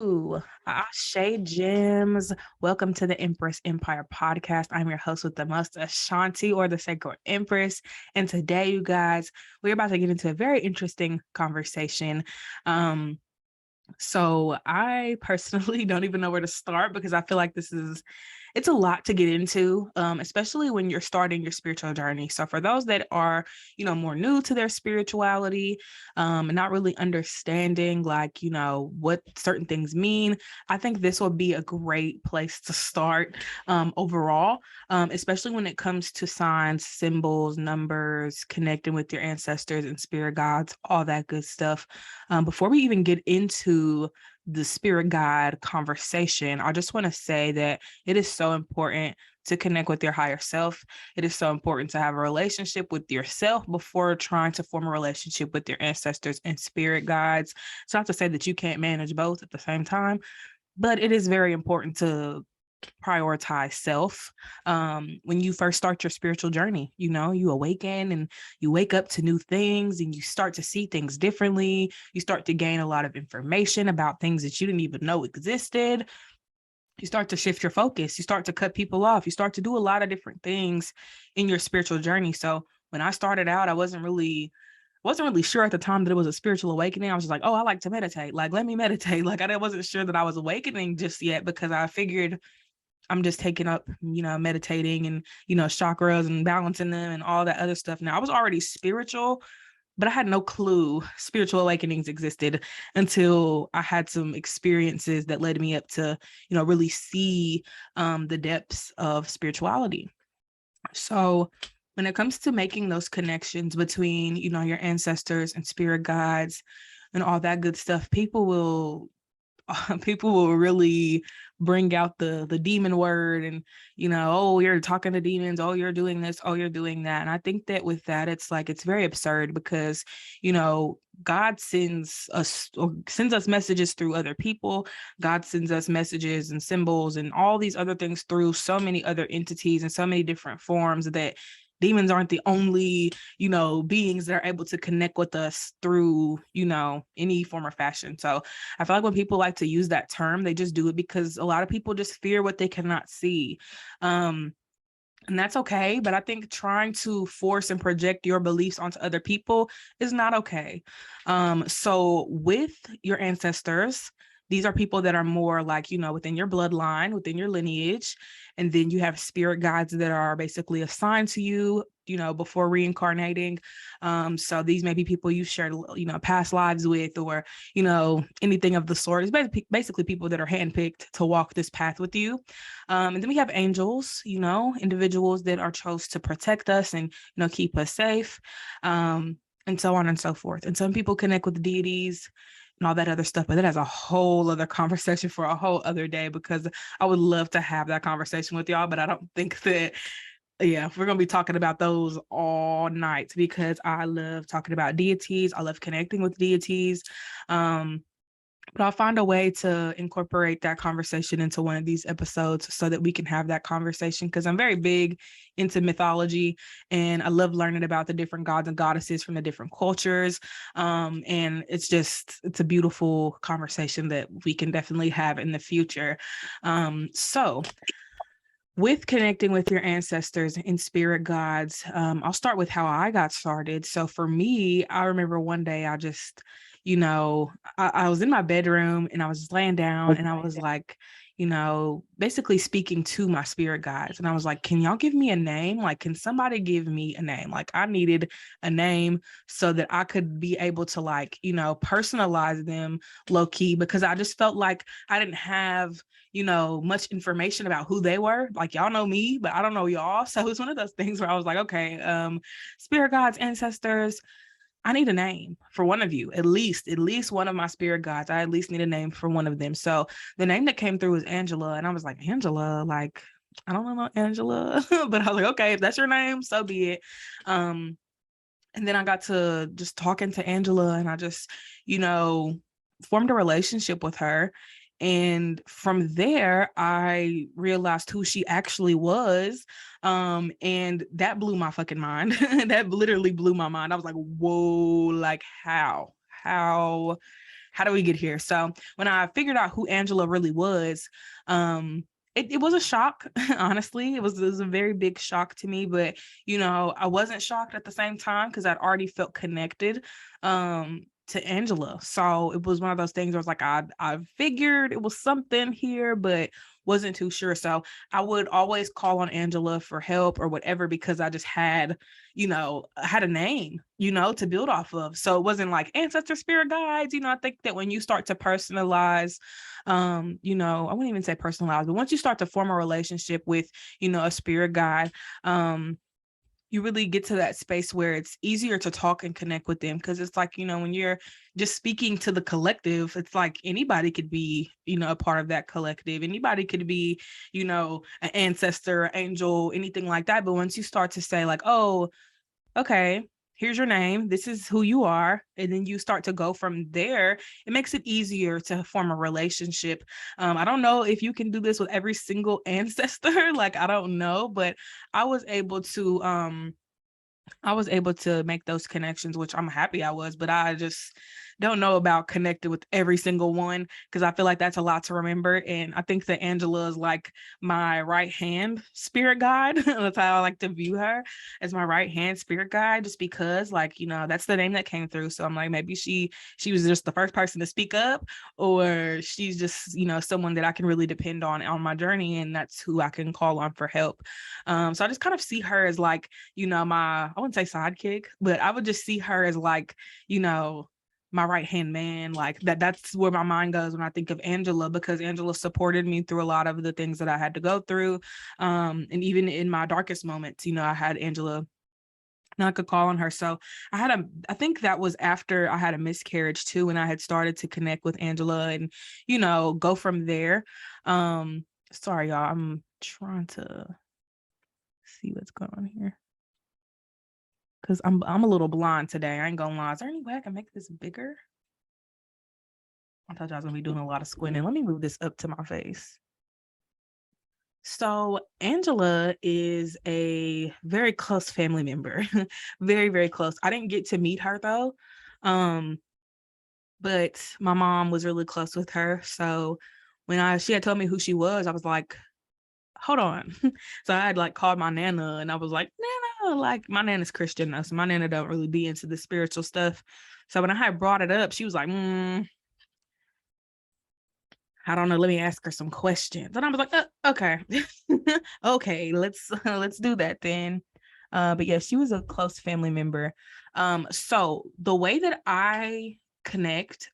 Ooh, Ashe Gems. Welcome to the Empress Empire podcast. I'm your host with the most, Ashanti, or the Sacred Empress. And today, you guys, we're about to get into a very interesting conversation. So I personally don't even know where to start because I feel like it's a lot to get into, especially when you're starting your spiritual journey. So for those that are, more new to their spirituality, and not really understanding what certain things mean, I think this will be a great place to start, overall, especially when it comes to signs, symbols, numbers, connecting with your ancestors and spirit guides, all that good stuff. Before we even get into the spirit guide conversation, I just want to say that it is so important to connect with your higher self. It is so important to have a relationship with yourself before trying to form a relationship with your ancestors and spirit guides. It's not to say that you can't manage both at the same time, but it is very important to prioritize self. When you first start your spiritual journey, you awaken and you wake up to new things and you start to see things differently. You start to gain a lot of information about things that you didn't even know existed. You start to shift your focus. You start to cut people off. You start to do a lot of different things in your spiritual journey. So when I started out, I wasn't really sure at the time that it was a spiritual awakening. I was just like, oh, I like to meditate. Like, let me meditate. Like, I wasn't sure that I was awakening just yet because I figured I'm just taking up, meditating and, chakras and balancing them and all that other stuff. Now, I was already spiritual, but I had no clue spiritual awakenings existed until I had some experiences that led me up to, really see the depths of spirituality. So when it comes to making those connections between, your ancestors and spirit guides and all that good stuff, people will really bring out the demon word and oh, you're talking to demons, oh, you're doing this, oh, you're doing that. And I think that with that, it's like it's very absurd because God sends us messages through other people. God sends us messages and symbols and all these other things through so many other entities and so many different forms that demons aren't the only beings that are able to connect with us through any form or fashion. So I feel like when people like to use that term, they just do it because a lot of people just fear what they cannot see. And that's okay. But I think trying to force and project your beliefs onto other people is not okay. So with your ancestors, these are people that are more like, within your bloodline, within your lineage. And then you have spirit guides that are basically assigned to you, before reincarnating. So these may be people you shared, past lives with, or, anything of the sort. It's basically people that are handpicked to walk this path with you. And then we have angels, individuals that are chose to protect us and, keep us safe, and so on and so forth. And some people connect with deities and all that other stuff, but that has a whole other conversation for a whole other day because I would love to have that conversation with y'all, but I don't think that, yeah, we're going to be talking about those all night because I love talking about deities. I love connecting with deities. But I'll find a way to incorporate that conversation into one of these episodes so that we can have that conversation because I'm very big into mythology and I love learning about the different gods and goddesses from the different cultures. And it's a beautiful conversation that we can definitely have in the future. So with connecting with your ancestors and spirit guides, I'll start with how I got started. So for me, I remember one day I just, I was in my bedroom and I was just laying down and I was like, basically speaking to my spirit guides. And I was like, can y'all give me a name? Like, can somebody give me a name? Like I needed a name so that I could be able to personalize them low key because I just felt like I didn't have much information about who they were. Like y'all know me, but I don't know y'all. So it's one of those things where I was like, okay, spirit guides, ancestors, I need a name for one of you, at least one of my spirit guides. I at least need a name for one of them. So the name that came through was Angela. And I was like, Angela, like, I don't know Angela, but I was like, okay, if that's your name, so be it. And then I got to just talking to Angela and I just, formed a relationship with her. And from there, I realized who she actually was. And that blew my fucking mind. That literally blew my mind. I was like, whoa, like how how do we get here? So when I figured out who Angela really was, it was a shock. Honestly, it was a very big shock to me, but I wasn't shocked at the same time because I'd already felt connected to Angela. So it was one of those things where I was like, I figured it was something here, but wasn't too sure. So I would always call on Angela for help or whatever, because I just had a name, to build off of. So it wasn't like ancestor spirit guides. I think that when you start to personalize, I wouldn't even say personalize, but once you start to form a relationship with, a spirit guide, you really get to that space where it's easier to talk and connect with them. Because it's like, when you're just speaking to the collective, it's like anybody could be, a part of that collective. Anybody could be, an ancestor, angel, anything like that. But once you start to say like, oh, okay, here's your name, this is who you are, and then you start to go from there, it makes it easier to form a relationship. I don't know if you can do this with every single ancestor, like I don't know, but I was able to make those connections, which I'm happy I was, but I just don't know about connected with every single one, because I feel like that's a lot to remember. And I think that Angela is like my right hand spirit guide. That's how I like to view her, as my right hand spirit guide, just because like, that's the name that came through. So I'm like, maybe she was just the first person to speak up, or she's just, someone that I can really depend on my journey. And that's who I can call on for help. So I just kind of see her as like, I wouldn't say sidekick, but I would just see her as like, my right hand man. Like that's where my mind goes when I think of Angela, because Angela supported me through a lot of the things that I had to go through. And even in my darkest moments, I had Angela, and I could call on her. So I think that was after I had a miscarriage too, and I had started to connect with Angela and, go from there. Sorry, y'all, I'm trying to see what's going on here, because I'm a little blind today. I ain't gonna lie. Is there any way I can make this bigger? I thought I was gonna be doing a lot of squinting. Let me move this up to my face. So Angela is a very close family member. Very, very close. I didn't get to meet her though. But my mom was really close with her. So when she had told me who she was, I was like, hold on. So I had like called my nana, and I was like, Nana, like my nana's Christian though, so my nana don't really be into the spiritual stuff. So when I had brought it up, she was like, I don't know, let me ask her some questions. And I was like, okay. Okay, let's do that then. But yeah, she was a close family member. So the way that I connect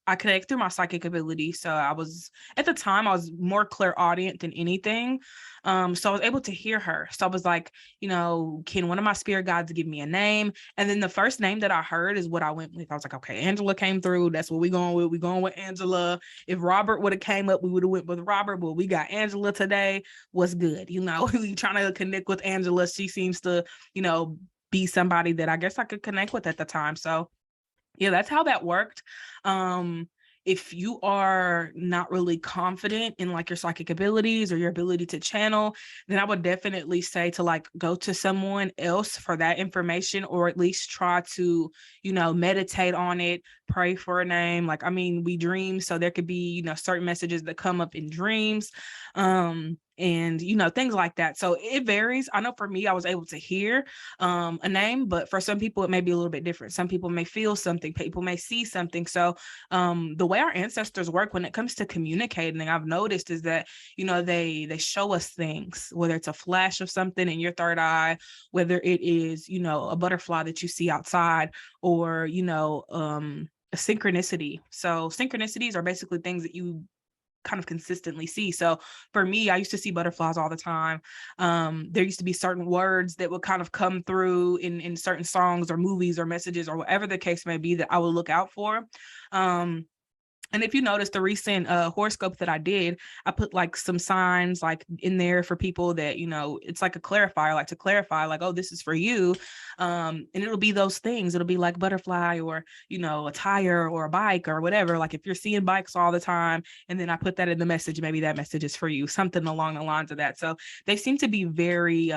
through my psychic ability. So at the time I was more clairaudient than anything. So I was able to hear her. So I was like, can one of my spirit guides give me a name? And then the first name that I heard is what I went with. I was like, okay, Angela came through. That's what we're going with. We're going with Angela. If Robert would have came up, we would have went with Robert, but we got Angela today. What's good? We trying to connect with Angela. She seems to, be somebody that I guess I could connect with at the time. So yeah, that's how that worked. If you are not really confident in like your psychic abilities or your ability to channel, then I would definitely say to like go to someone else for that information, or at least try to, meditate on it, pray for a name. Like, I mean, we dream, so there could be, certain messages that come up in dreams. And things like that. So it varies. I know for me, I was able to hear a name, but for some people it may be a little bit different. Some people may feel something, people may see something. So the way our ancestors work when it comes to communicating, I've noticed, is that they show us things, whether it's a flash of something in your third eye, whether it is a butterfly that you see outside, or a synchronicity. So synchronicities are basically things that you kind of consistently see. So for me, I used to see butterflies all the time. There used to be certain words that would kind of come through in certain songs or movies or messages or whatever the case may be that I would look out for. And if you notice the recent horoscope that I did, I put like some signs like in there for people that, it's like a clarifier, like to clarify, like, oh, this is for you. And it'll be those things. It'll be like butterfly, or, a tire or a bike or whatever. Like if you're seeing bikes all the time, and then I put that in the message, maybe that message is for you, something along the lines of that. So they seem to be very,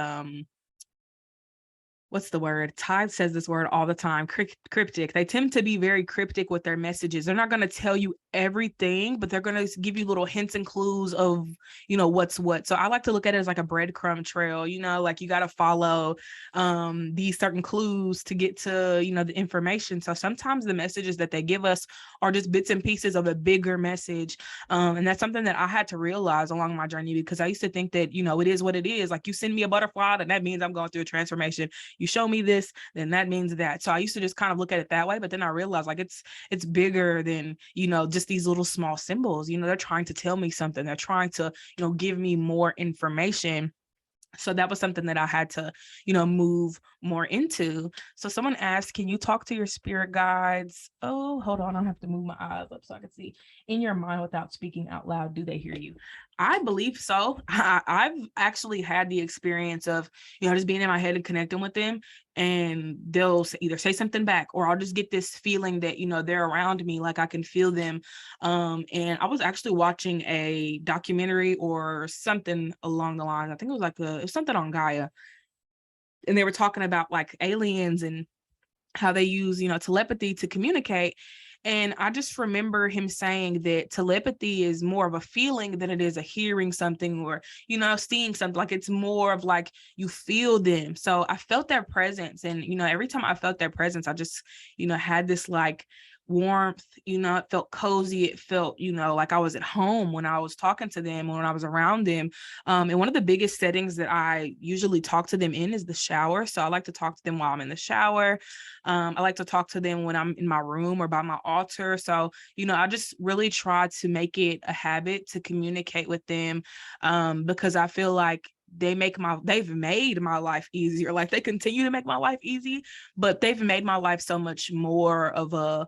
what's the word? Tide says this word all the time, cryptic. They tend to be very cryptic with their messages. They're not going to tell you everything, but they're going to give you little hints and clues of, what's what. So I like to look at it as like a breadcrumb trail, like you got to follow these certain clues to get to, the information. So sometimes the messages that they give us are just bits and pieces of a bigger message. And that's something that I had to realize along my journey, because I used to think that, it is what it is. Like, you send me a butterfly, and that means I'm going through a transformation. You show me this, then that means that. So I used to just kind of look at it that way, but then I realized like it's bigger than, just these little small symbols. They're trying to tell me something. They're trying to, give me more information. So that was something that I had to, move more into. So someone asked, can you talk to your spirit guides? Oh, hold on. I have to move my eyes up so I can see. In your mind without speaking out loud, do they hear you? I believe so. I've actually had the experience of, just being in my head and connecting with them, and they'll either say something back, or I'll just get this feeling that, they're around me, like I can feel them. And I was actually watching a documentary or something along the lines. I think it was something on Gaia. And they were talking about like aliens and how they use, telepathy to communicate. And I just remember him saying that telepathy is more of a feeling than it is a hearing something or, seeing something. Like, it's more of like you feel them. So I felt their presence. And, every time I felt their presence, I just, had this like warmth, it felt cozy. It felt, like I was at home when I was talking to them, when I was around them. And one of the biggest settings that I usually talk to them in is the shower. So I like to talk to them while I'm in the shower. I like to talk to them when I'm in my room or by my altar. So, I just really try to make it a habit to communicate with them, because I feel like they've made my life easier. Like, they continue to make my life easy, but they've made my life so much more of a,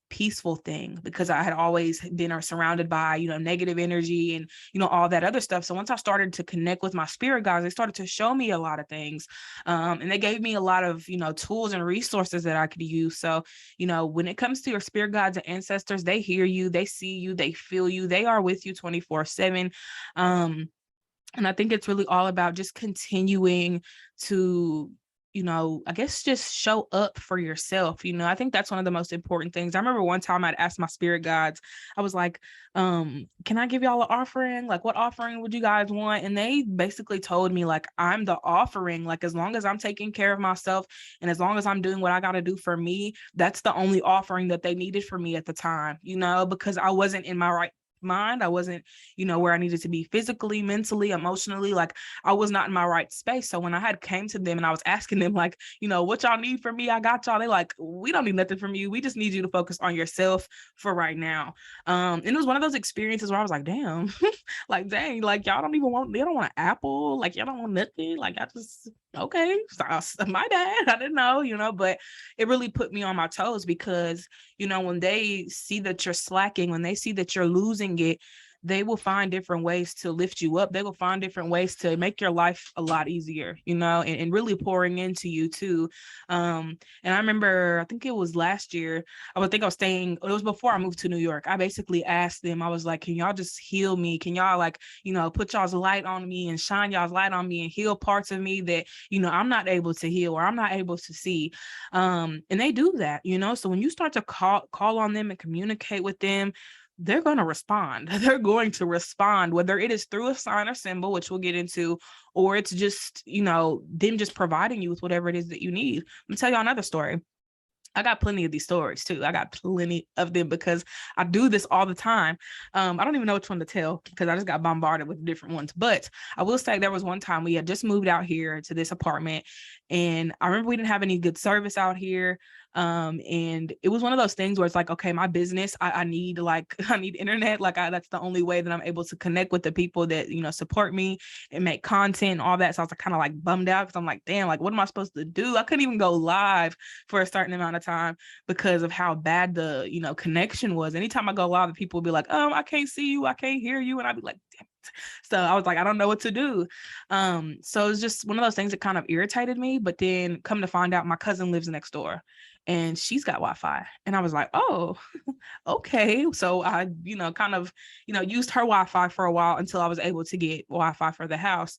peaceful thing, because I had always been surrounded by, negative energy and, all that other stuff. So once I started to connect with my spirit guides, they started to show me a lot of things. And they gave me a lot of, tools and resources that I could use. So, when it comes to your spirit guides and ancestors, they hear you, they see you, they feel you, they are with you 24/7. And I think it's really all about just continuing to, I guess just show up for yourself. I think that's one of the most important things. I remember one time I'd asked my spirit guides, I was like, can I give y'all an offering? Like, what offering would you guys want? And they basically told me, like, I'm the offering. Like, as long as I'm taking care of myself and as long as I'm doing what I got to do for me, that's the only offering that they needed for me at the time, because I wasn't in my right mind. I wasn't, where I needed to be physically, mentally, emotionally. Like, I was not in my right space. So when I had came to them and I was asking them, like, what y'all need from me? I got y'all. They like, we don't need nothing from you. We just need you to focus on yourself for right now. And it was one of those experiences where I was like, damn, like, dang, like, y'all don't even want, they don't want an apple. Like, y'all don't want nothing. Like, I just, okay, so, my bad. I didn't know, but it really put me on my toes, because, when they see that you're slacking, when they see that you're losing it, they will find different ways to lift you up. They will find different ways to make your life a lot easier, and really pouring into you too. And I remember, I think it was last year, it was before I moved to New York. I basically asked them, I was like, can y'all just heal me? Can y'all, like, put y'all's light on me and shine y'all's light on me and heal parts of me that, I'm not able to heal or I'm not able to see. And they do that, so when you start to call on them and communicate with them, they're going to respond. They're going to respond, whether it is through a sign or symbol, which we'll get into, or it's just, them just providing you with whatever it is that you need. Let me tell you another story. I got plenty of these stories too. I got plenty of them because I do this all the time. I don't even know which one to tell because I just got bombarded with different ones. But I will say there was one time we had just moved out here to this apartment, and I remember we didn't have any good service out here. And it was one of those things where it's like, okay, my business, I need I need internet. That's the only way that I'm able to connect with the people that, support me and make content and all that. So I was kind of like bummed out because I'm like, damn, like, what am I supposed to do? I couldn't even go live for a certain amount of time because of how bad the, connection was. Anytime I go live, people will be like, I can't see you, I can't hear you. And I'd be like, damn it. So I was like, I don't know what to do. So it was just one of those things that kind of irritated me. But then come to find out, my cousin lives next door. and she's got Wi-Fi. And I was like, oh, okay. So I, kind of, used her Wi-Fi for a while until I was able to get Wi-Fi for the house,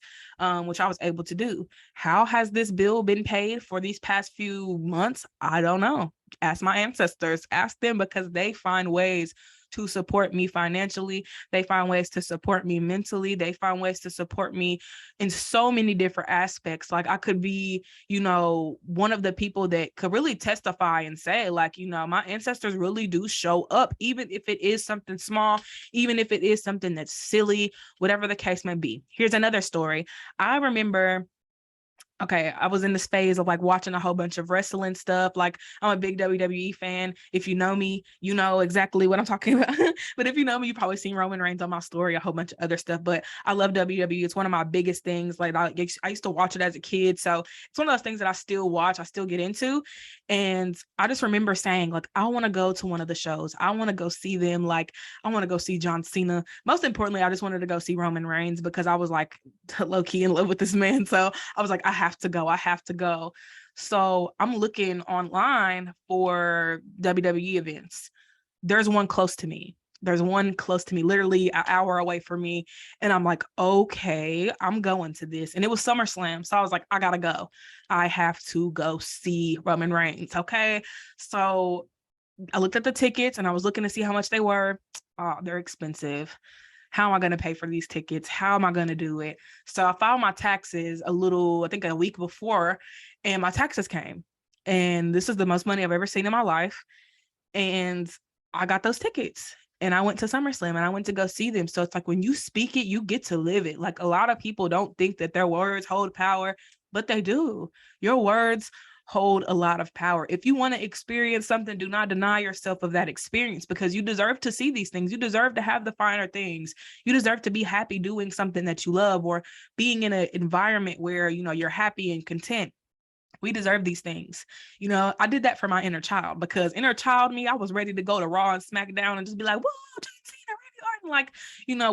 which I was able to do. How has this bill been paid for these past few months? I don't know. Ask my ancestors, ask them, because they find ways to support me financially. They find ways to support me mentally. They find ways to support me in so many different aspects. Like I could be, one of the people that could really testify and say, like, my ancestors really do show up, even if it is something small, even if it is something that's silly, whatever the case may be. Here's another story. I remember, okay, I was in this phase of like watching a whole bunch of wrestling stuff. Like I'm a big WWE fan. If you know me, you know exactly what I'm talking about. But if you know me, you've probably seen Roman Reigns on my story, a whole bunch of other stuff. But I love WWE. It's one of my biggest things. Like I used to watch it as a kid. So it's one of those things that I still watch, I still get into. And I just remember saying, like, I want to go to one of the shows. I want to go see them. Like, I want to go see John Cena. Most importantly, I just wanted to go see Roman Reigns because I was like low key in love with this man. So I was like, I have to go. So I'm looking online for WWE events. There's one close to me. Literally an hour away from me. And I'm like, okay, I'm going to this. And it was SummerSlam. So I was like, I gotta go. I have to go see Roman Reigns. Okay. So I looked at the tickets and I was looking to see how much they were. Oh, they're expensive. How am I going to pay for these tickets? How am I going to do it? So I filed my taxes I think a week before, and my taxes came. And this is the most money I've ever seen in my life. And I got those tickets. And I went to SummerSlam and I went to go see them. So it's like when you speak it, you get to live it. Like a lot of people don't think that their words hold power, but they do. Your words hold a lot of power. If you want to experience something, do not deny yourself of that experience, because you deserve to see these things. You deserve to have the finer things. You deserve to be happy doing something that you love, or being in an environment where, you're happy and content. We deserve these things. I did that for my inner child, because inner child me, I was ready to go to Raw and SmackDown and just be like, whoa, John Cena, like,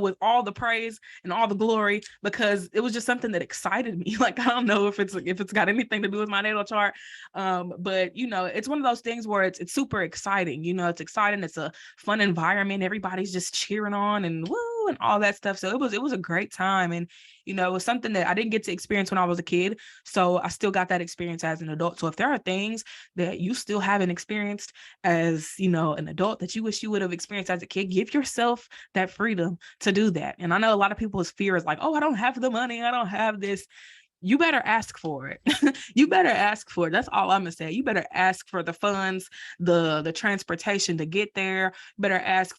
with all the praise and all the glory, because it was just something that excited me. Like, I don't know if it's got anything to do with my natal chart. But it's one of those things where it's super exciting. It's exciting. It's a fun environment. Everybody's just cheering on and woo and all that stuff. So it was a great time. And, it was something that I didn't get to experience when I was a kid. So I still got that experience as an adult. So if there are things that you still haven't experienced as, an adult that you wish you would have experienced as a kid, give yourself that freedom to do that. And I know a lot of people's fear is like, oh, I don't have the money. I don't have this. You better ask for it. You better ask for it. That's all I'm gonna say. You better ask for the funds, the transportation to get there. You better ask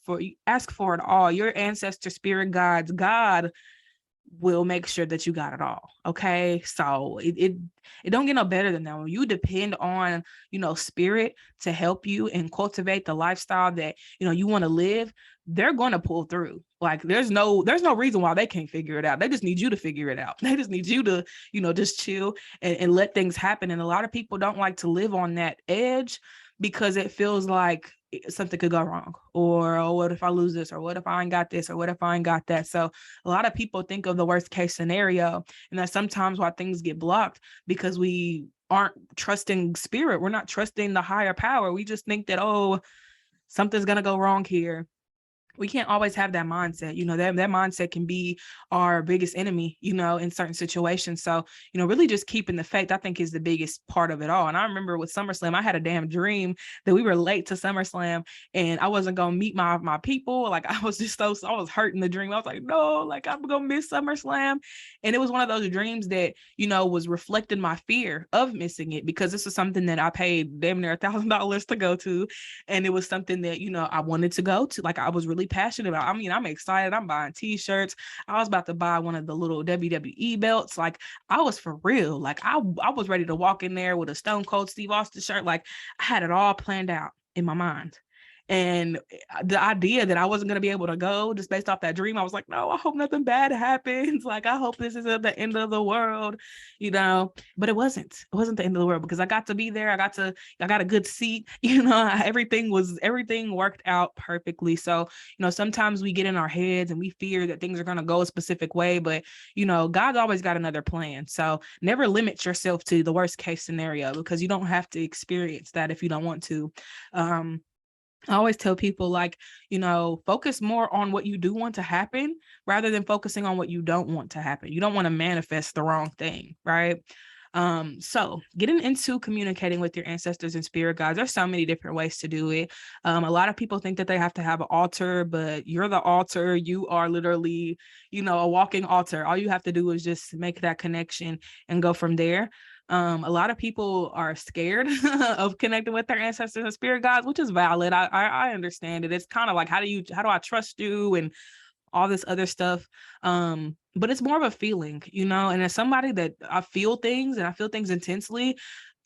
for it all. Your ancestor spirit guides, God will make sure that you got it all. Okay. So it don't get no better than that. When you depend on, spirit to help you and cultivate the lifestyle that, you want to live, they're going to pull through. Like there's no reason why they can't figure it out. They just need you to figure it out. They just need you to, just chill and let things happen. And a lot of people don't like to live on that edge because it feels like something could go wrong, or oh, what if I lose this, or what if I ain't got this, or what if I ain't got that. So a lot of people think of the worst case scenario, and that's sometimes why things get blocked, because we aren't trusting spirit. We're not trusting the higher power. We just think that, oh, something's gonna go wrong here. We can't always have that mindset. That mindset can be our biggest enemy, in certain situations. So, really just keeping the faith, I think, is the biggest part of it all. And I remember with SummerSlam, I had a damn dream that we were late to SummerSlam and I wasn't going to meet my people. Like I was I was hurt in the dream. I was like, no, like I'm going to miss SummerSlam. And it was one of those dreams that, was reflecting my fear of missing it, because this is something that I paid damn near $1,000 to go to. And it was something that, I wanted to go to. Like I was really passionate about. I mean, I'm excited. I'm buying t-shirts. I was about to buy one of the little WWE belts. Like I was for real. Like I was ready to walk in there with a Stone Cold Steve Austin shirt. Like I had it all planned out in my mind. And the idea that I wasn't going to be able to go just based off that dream, I was like, no, I hope nothing bad happens. Like, I hope this isn't the end of the world, but it wasn't the end of the world, because I got to be there. I got a good seat, everything worked out perfectly. So, sometimes we get in our heads and we fear that things are going to go a specific way, but, God's always got another plan. So never limit yourself to the worst case scenario, because you don't have to experience that if you don't want to. I always tell people, like, focus more on what you do want to happen rather than focusing on what you don't want to happen. You don't want to manifest the wrong thing, right? So getting into communicating with your ancestors and spirit guides, there's so many different ways to do it. A lot of people think that they have to have an altar, but you're the altar. You are literally, a walking altar. All you have to do is just make that connection and go from there. A lot of people are scared of connecting with their ancestors and spirit guides, which is valid. I understand it. It's kind of like, how do I trust you and all this other stuff. But it's more of a feeling, and as somebody that I feel things intensely,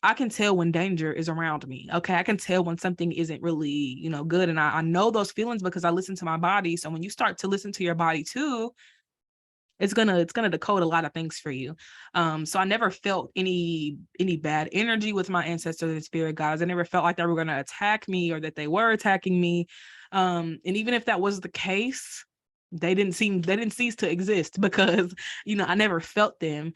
I can tell when danger is around me. Okay. I can tell when something isn't really, good. And I know those feelings because I listen to my body. So when you start to listen to your body too, it's gonna decode a lot of things for you. So I never felt any bad energy with my ancestors and spirit guides. I never felt like they were gonna attack me or that they were attacking me. And even if that was the case, they didn't cease to exist because, I never felt them.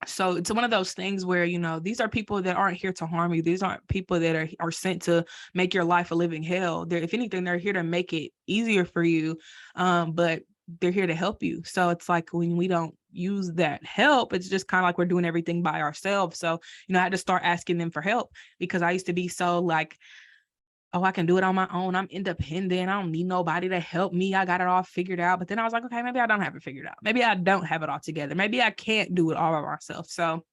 So it's one of those things where, these are people that aren't here to harm you. These aren't people that are sent to make your life a living hell. If anything, they're here to make it easier for you. But they're here to help you. So it's like, when we don't use that help, it's just kind of like we're doing everything by ourselves. So, I had to start asking them for help, because I used to be so like, oh, I can do it on my own. I'm independent. I don't need nobody to help me. I got it all figured out. But then I was like, okay, maybe I don't have it figured out. Maybe I don't have it all together. Maybe I can't do it all by myself. So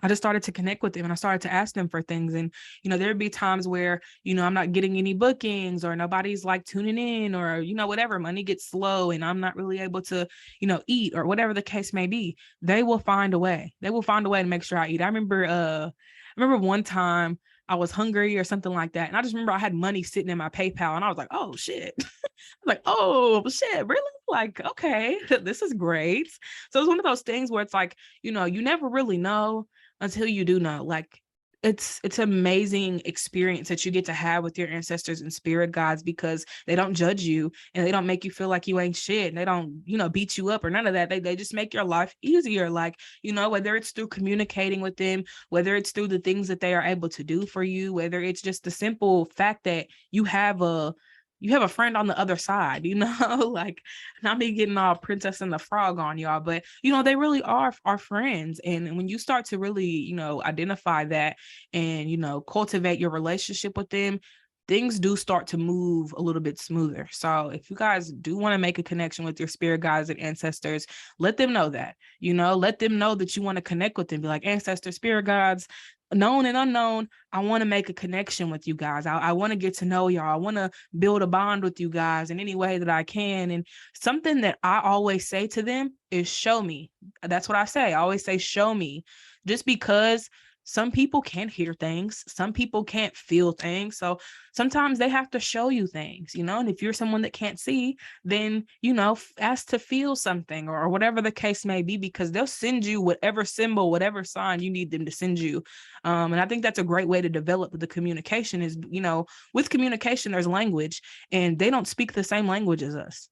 I just started to connect with them, and I started to ask them for things. And, there'd be times where, I'm not getting any bookings, or nobody's like tuning in, or, whatever, money gets slow and I'm not really able to, eat, or whatever the case may be. They will find a way. They will find a way to make sure I eat. I remember one time I was hungry or something like that. And I just remember I had money sitting in my PayPal, and I was like, oh shit. Like, oh shit, really? Like, okay, this is great. So it's one of those things where it's like, you never really know until you do know. Like, it's amazing experience that you get to have with your ancestors and spirit guides, because they don't judge you and they don't make you feel like you ain't shit. And they don't, beat you up or none of that. They just make your life easier. Like, whether it's through communicating with them, whether it's through the things that they are able to do for you, whether it's just the simple fact that you have a friend on the other side, like, not me getting all Princess and the Frog on y'all, but, they really are our friends. And when you start to really, identify that and, cultivate your relationship with them, things do start to move a little bit smoother. So if you guys do want to make a connection with your spirit guides and ancestors, let them know that, let them know that you want to connect with them. Be like, ancestors, spirit guides, known and unknown, I want to make a connection with you guys. I want to get to know y'all. I want to build a bond with you guys in any way that I can. And something that I always say to them is, show me. That's what I say. I always say, show me. Just because some people can't hear things, some people can't feel things. So sometimes they have to show you things, and if you're someone that can't see, then, ask to feel something or whatever the case may be, because they'll send you whatever symbol, whatever sign you need them to send you. And I think that's a great way to develop the communication is, with communication, there's language, and they don't speak the same language as us.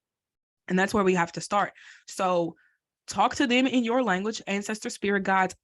And that's where we have to start. So talk to them in your language, ancestor spirit guides,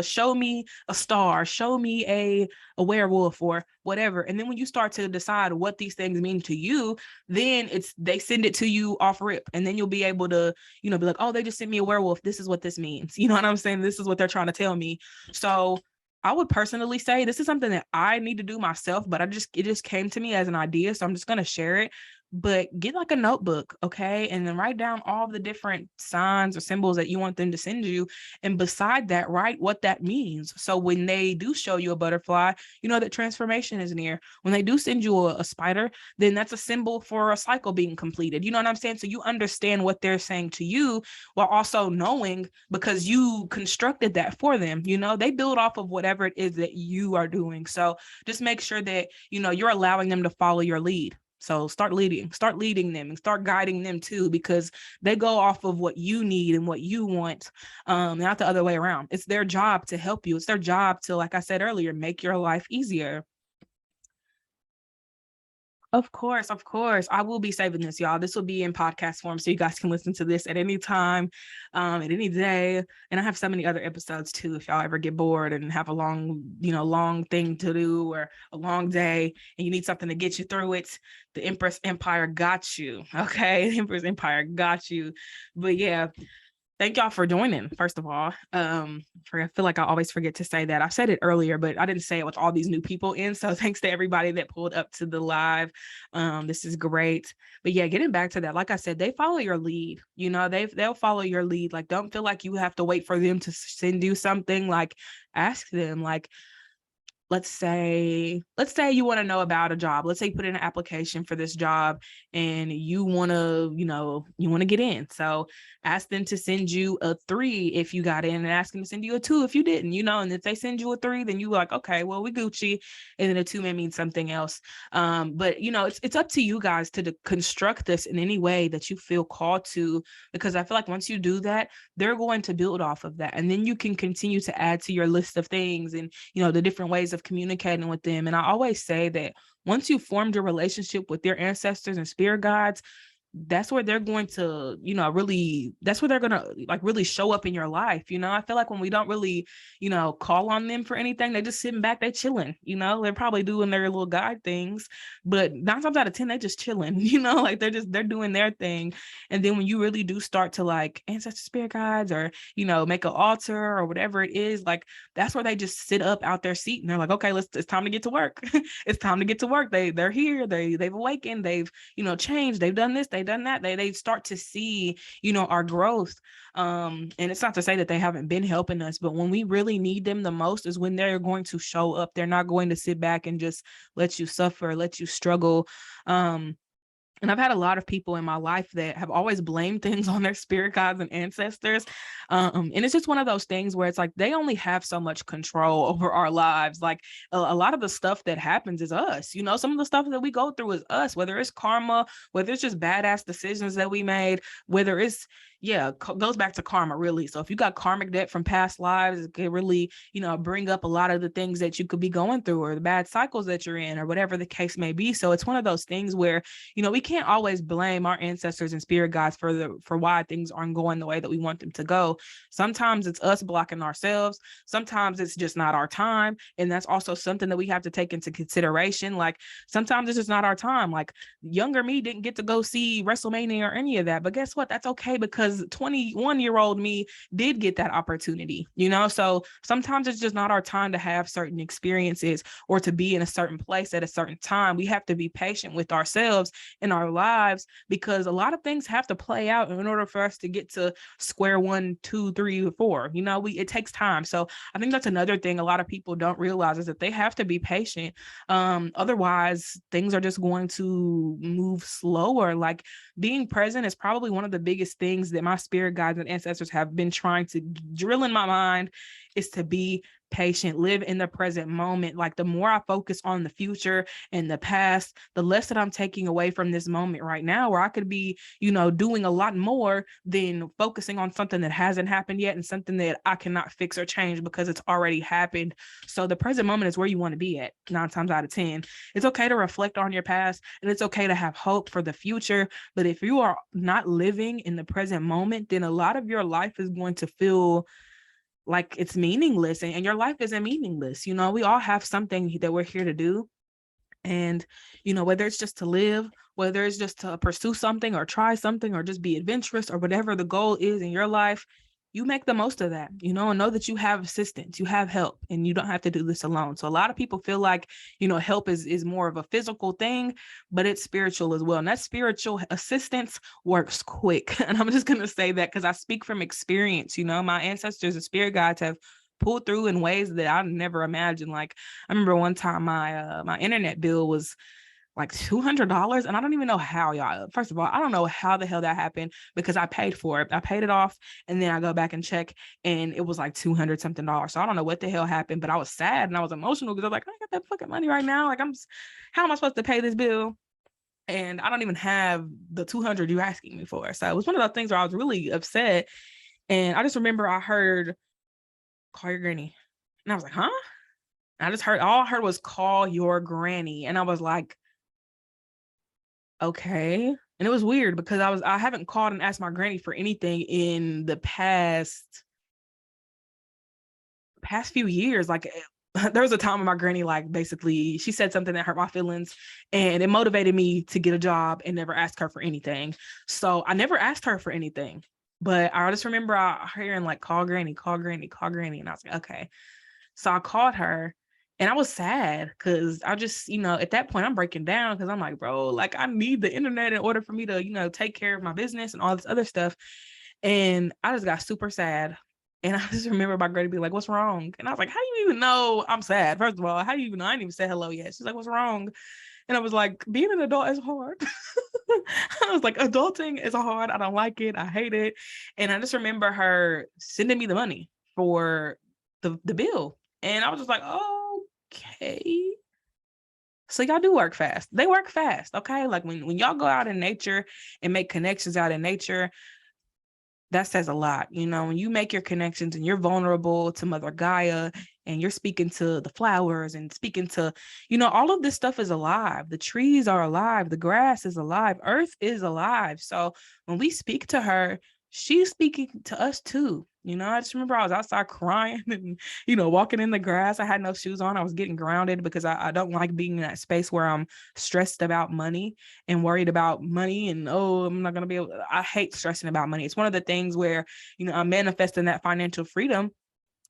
show me a star, show me a werewolf or whatever. And then when you start to decide what these things mean to you, then they send it to you off rip. And then you'll be able to, be like, oh, they just sent me a werewolf. This is what this means. You know what I'm saying? This is what they're trying to tell me. So I would personally say this is something that I need to do myself, but it just came to me as an idea. So I'm just going to share it. but get like a notebook, okay? And then write down all the different signs or symbols that you want them to send you. And beside that, write what that means. So when they do show you a butterfly, you know that transformation is near. When they do send you a spider, then that's a symbol for a cycle being completed. You know what I'm saying? So you understand what they're saying to you while also knowing, because you constructed that for them. You know, they build off of whatever it is that you are doing. So just make sure that, you know, you're allowing them to follow your lead. So start leading them and start guiding them too, because they go off of what you need and what you want, not the other way around. It's their job to help you. It's their job to, like I said earlier, make your life easier. Of course, of course. I will be saving this, y'all. This will be in podcast form, so you guys can listen to this at any time, at any day. And I have so many other episodes too, if y'all ever get bored and have a long thing to do or a long day and you need something to get you through it. The Empress Empire got you. Okay. The Empress Empire got you. But yeah, thank y'all for joining, first of all. I feel like I always forget to say that. I said it earlier, but I didn't say it with all these new people in. So thanks to everybody that pulled up to the live. This is great. But yeah, getting back to that, like I said, they follow your lead. You know, they'll follow your lead. Like, don't feel like you have to wait for them to send you something. Like, ask them, like, let's say you want to know about a job. Let's say you put in an application for this job and you want to get in. So ask them to send you a 3 if you got in, and ask them to send you a 2 if you didn't, and if they send you a 3, then you like, okay, well, we Gucci. And then a 2 may mean something else. But it's up to you guys to construct this in any way that you feel called to, because I feel like once you do that, they're going to build off of that. And then you can continue to add to your list of things and, the different ways of communicating with them. And I always say that once you formed your relationship with your ancestors and spirit guides, that's where they're going to, that's where they're going to like really show up in your life. I feel like when we don't really, call on them for anything, they just sitting back, they chilling, they're probably doing their little guide things, but 9 times out of 10, they just chilling, like they're doing their thing. And then when you really do start to like ancestor spirit guides or, make an altar or whatever it is, like that's where they just sit up out their seat and they're like, okay, it's time to get to work. It's time to get to work. They're here. They've awakened. They've, changed. They've done this. They've done that. They start to see, our growth. And it's not to say that they haven't been helping us, but when we really need them the most is when they're going to show up. They're not going to sit back and just let you suffer, let you struggle. And I've had a lot of people in my life that have always blamed things on their spirit guides and ancestors. And it's just one of those things where it's like they only have so much control over our lives. Like a lot of the stuff that happens is us. Some of the stuff that we go through is us, whether it's karma, whether it's just badass decisions that we made, whether it's, goes back to karma, really. So if you got karmic debt from past lives, it can really, bring up a lot of the things that you could be going through or the bad cycles that you're in or whatever the case may be. So it's one of those things where, we can't always blame our ancestors and spirit guides for why things aren't going the way that we want them to go. Sometimes it's us blocking ourselves. Sometimes it's just not our time. And that's also something that we have to take into consideration. Like sometimes it's just not our time. Like younger me didn't get to go see WrestleMania or any of that, but guess what? That's okay, because 21-year-old me did get that opportunity, So sometimes it's just not our time to have certain experiences or to be in a certain place at a certain time. We have to be patient with ourselves in our lives, because a lot of things have to play out in order for us to get to square 1, 2, 3, or 4. It takes time. So I think that's another thing a lot of people don't realize, is that they have to be patient. Otherwise things are just going to move slower. Like being present is probably one of the biggest things that my spirit guides and ancestors have been trying to drill in my mind, is to be patient, live in the present moment. Like the more I focus on the future and the past, the less that I'm taking away from this moment right now, where I could be, doing a lot more than focusing on something that hasn't happened yet and something that I cannot fix or change because it's already happened. So the present moment is where you want to be at 9 times out of 10. It's okay to reflect on your past and it's okay to have hope for the future. But if you are not living in the present moment, then a lot of your life is going to feel like it's meaningless, and your life isn't meaningless. We all have something that we're here to do. And, whether it's just to live, whether it's just to pursue something or try something or just be adventurous or whatever the goal is in your life, you make the most of that, and know that you have assistance, you have help, and you don't have to do this alone. So a lot of people feel like, help is more of a physical thing, but it's spiritual as well. And that spiritual assistance works quick. And I'm just going to say that because I speak from experience. My ancestors and spirit guides have pulled through in ways that I never imagined. Like, I remember one time my internet bill was like $200, and I don't even know how, y'all. First of all, I don't know how the hell that happened, because I paid for it. I paid it off, and then I go back and check, and it was like $200 something. So I don't know what the hell happened, but I was sad and I was emotional because I was like, I got that fucking money right now. Like, how am I supposed to pay this bill? And I don't even have the 200 you're asking me for. So it was one of those things where I was really upset. And I just remember I heard, call your granny. And I was like, huh? And all I heard was call your granny. And I was like, okay. And it was weird because I haven't called and asked my granny for anything in the past few years. Like, there was a time when my granny, like, basically she said something that hurt my feelings, and it motivated me to get a job and never ask her for anything. So I never asked her for anything, but I just remember hearing like, call granny, call granny, call granny. And I was like, okay. So I called her, and I was sad because I just, at that point I'm breaking down because I'm like, bro, like, I need the internet in order for me to, take care of my business and all this other stuff. And I just got super sad. And I just remember my granny being like, what's wrong? And I was like, how do you even know I'm sad? First of all, how do you even know? I didn't even say hello yet. She's like, what's wrong? And I was like, being an adult is hard. I was like, adulting is hard. I don't like it. I hate it. And I just remember her sending me the money for the bill. And I was just like, okay. So y'all do work fast. They work fast, okay? Like, when y'all go out in nature and make connections out in nature, that says a lot. When you make your connections and you're vulnerable to Mother Gaia, and you're speaking to the flowers and speaking to, all of this stuff is alive. The trees are alive. The grass is alive. Earth is alive. So when we speak to her, she's speaking to us too. I just remember I was outside crying and, walking in the grass. I had no shoes on. I was getting grounded because I don't like being in that space where I'm stressed about money and worried about money and, I'm not going to be able. I hate stressing about money. It's one of the things where, I'm manifesting that financial freedom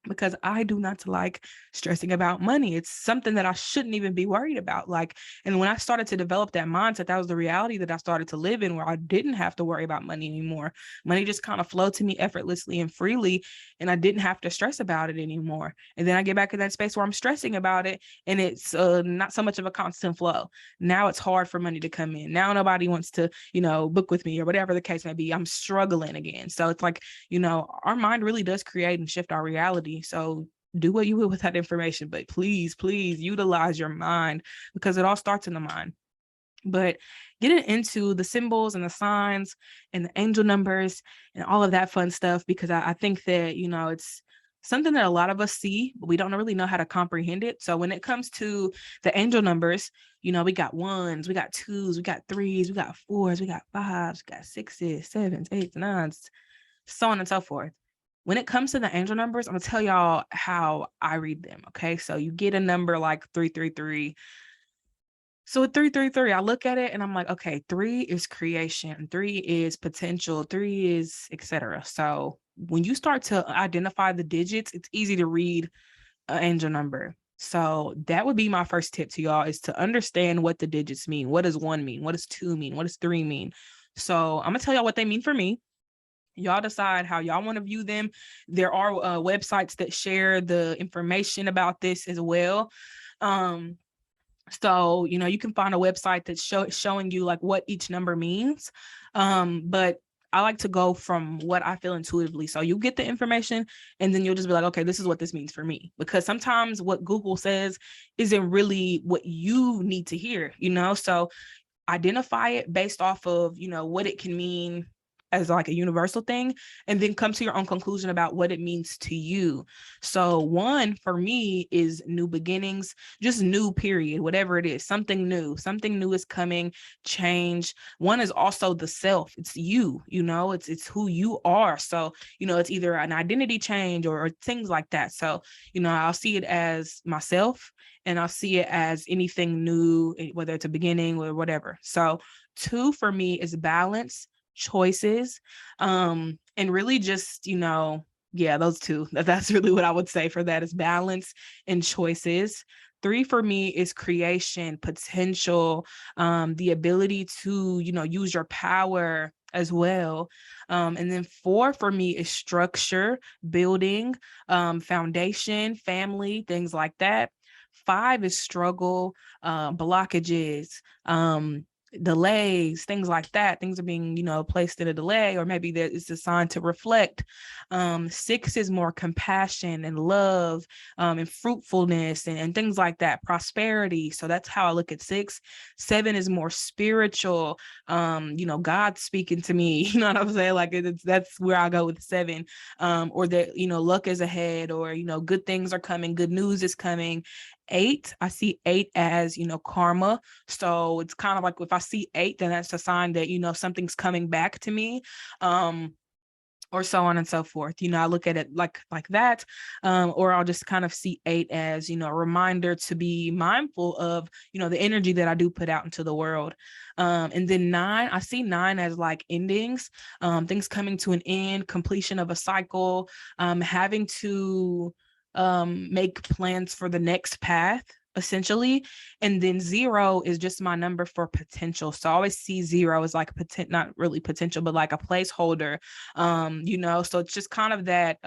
because I do not like stressing about money. It's something that I shouldn't even be worried about. Like, and when I started to develop that mindset, that was the reality that I started to live in, where I didn't have to worry about money anymore. Money just kind of flowed to me effortlessly and freely, and I didn't have to stress about it anymore. And then I get back in that space where I'm stressing about it, and it's not so much of a constant flow. Now it's hard for money to come in. Now nobody wants to, book with me or whatever the case may be. I'm struggling again. So it's like, our mind really does create and shift our reality. So do what you will with that information, but please utilize your mind, because it all starts in the mind. But getting into the symbols and the signs and the angel numbers and all of that fun stuff, because I think that, it's something that a lot of us see, but we don't really know how to comprehend it. So when it comes to the angel numbers, we got ones, we got twos, we got threes, we got fours, we got fives, we got sixes, sevens, eights, nines, so on and so forth. When it comes to the angel numbers, I'm gonna tell y'all how I read them. Okay. So you get a number like 333. So with 333, I look at it and I'm like, okay, 3 is creation, 3 is potential, 3 is etc. So when you start to identify the digits, it's easy to read an angel number. So that would be my first tip to y'all, is to understand what the digits mean. What does 1 mean? What does 2 mean? What does 3 mean? So I'm gonna tell y'all what they mean for me. Y'all decide how y'all want to view them. There are websites that share the information about this as well. So, you can find a website that's showing you like what each number means. But I like to go from what I feel intuitively. So you get the information and then you'll just be like, okay, this is what this means for me. Because sometimes what Google says isn't really what you need to hear, So identify it based off of, what it can mean as like a universal thing, and then come to your own conclusion about what it means to you. So 1 for me is new beginnings, just new period, whatever it is, something new is coming, change. 1 is also the self. It's you, it's who you are. So, it's either an identity change or things like that. So, I'll see it as myself, and I'll see it as anything new, whether it's a beginning or whatever. So 2 for me is balance, choices, and really just, Yeah, those two. That's really what I would say for that, is balance and choices. 3 for me is creation, potential, the ability to, use your power as well. And then 4 for me is structure, building, foundation, family, things like that. 5 is struggle, blockages, delays, things like that. Things are being, placed in a delay, or maybe that it's assigned to reflect. 6 is more compassion and love, and fruitfulness, and things like that, prosperity. So that's how I look at 6. 7 is more spiritual, God speaking to me, you know what I'm saying? Like that's where I go with 7. Or that, luck is ahead, or, good things are coming, good news is coming. 8, I see 8 as, karma. So it's kind of like, if I see 8, then that's a sign that, something's coming back to me. Or so on and so forth. I look at it like that. Or I'll just kind of see 8 as, a reminder to be mindful of, the energy that I do put out into the world. And then 9, I see 9 as like endings, things coming to an end, completion of a cycle, having to make plans for the next path, essentially. And then 0 is just my number for potential. So I always see 0 as like not really potential, but like a placeholder. So it's just kind of that,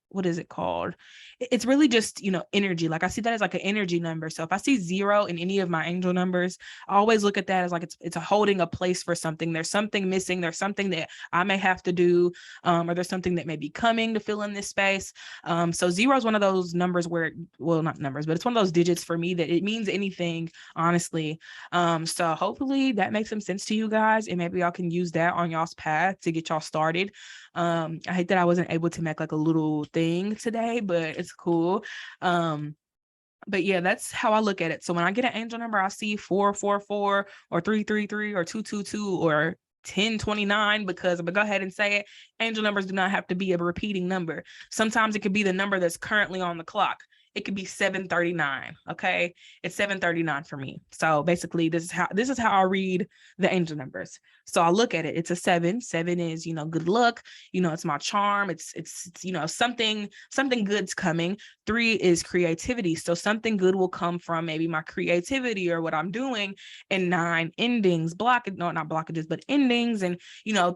what is it called? It's really just, energy. Like I see that as like an energy number. So if I see 0 in any of my angel numbers, I always look at that as like it's a holding a place for something. There's something missing. There's something that I may have to do, or there's something that may be coming to fill in this space. So 0 is one of those numbers where, well, not numbers, but it's one of those digits for me that it means anything, honestly. So hopefully that makes some sense to you guys, and maybe y'all can use that on y'all's path to get y'all started. I hate that I wasn't able to make like a little thing today, but it's cool. But yeah, that's how I look at it. So when I get an angel number, I see 444 or 333 or 222 or 1029, because I'm gonna go ahead and say it, angel numbers do not have to be a repeating number. Sometimes it could be the number that's currently on the clock. It could be 739. Okay, it's 739 for me. So basically, this is how I read the angel numbers. So I look at it. It's a 7. 7 is, good luck. It's my charm. It's something good's coming. 3 is creativity. So something good will come from maybe my creativity or what I'm doing. And 9, endings, not blockages, but endings, and,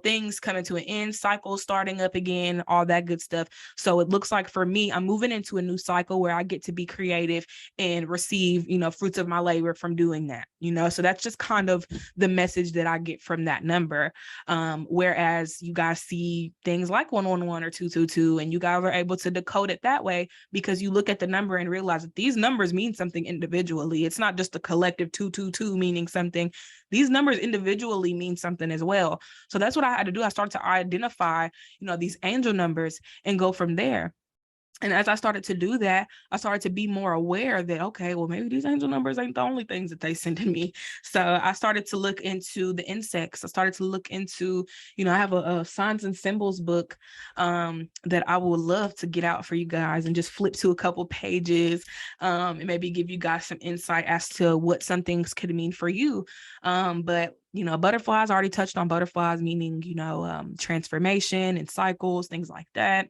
things coming to an end, cycles starting up again, all that good stuff. So it looks like for me, I'm moving into a new cycle where I get to be creative and receive, fruits of my labor from doing that, so that's just kind of the message that I get from that number. Whereas you guys see things like 111 or 222, and you guys are able to decode it that way because you look at the number and realize that these numbers mean something individually. It's not just a collective 222 meaning something. These numbers individually mean something as well. So that's what I had to do. I started to identify, these angel numbers and go from there. And as I started to do that, I started to be more aware that, okay, well, maybe these angel numbers ain't the only things that they sending me. So I started to look into the insects. I started to look into, I have a signs and symbols book that I would love to get out for you guys and just flip to a couple pages, and maybe give you guys some insight as to what some things could mean for you. But butterflies, I already touched on butterflies, meaning, transformation and cycles, things like that.